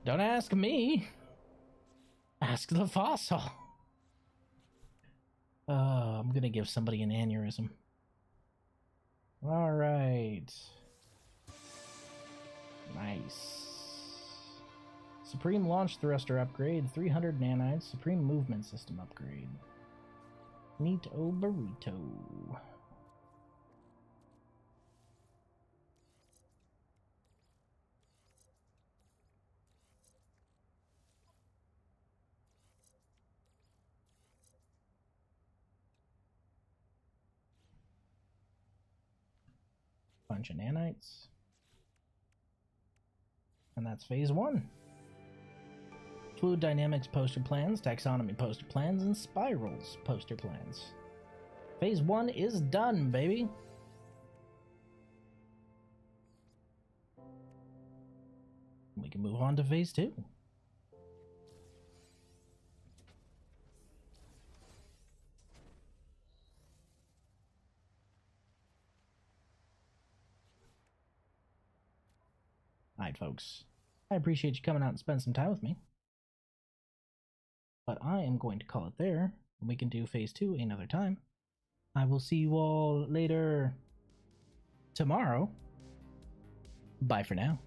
Don't ask me. Ask the fossil. I'm gonna give somebody an aneurysm. Alright. Nice. Supreme Launch Thruster upgrade, 300 nanites. Supreme Movement System upgrade. Neato burrito. Bunch of nanites. And that's phase 1. Fluid dynamics poster plans, taxonomy poster plans, and spirals poster plans. Phase 1 is done, baby! We can move on to phase 2. Alright, folks. I appreciate you coming out and spending some time with me. But I am going to call it there. We can do phase 2 another time. I will see you all later tomorrow. Bye for now.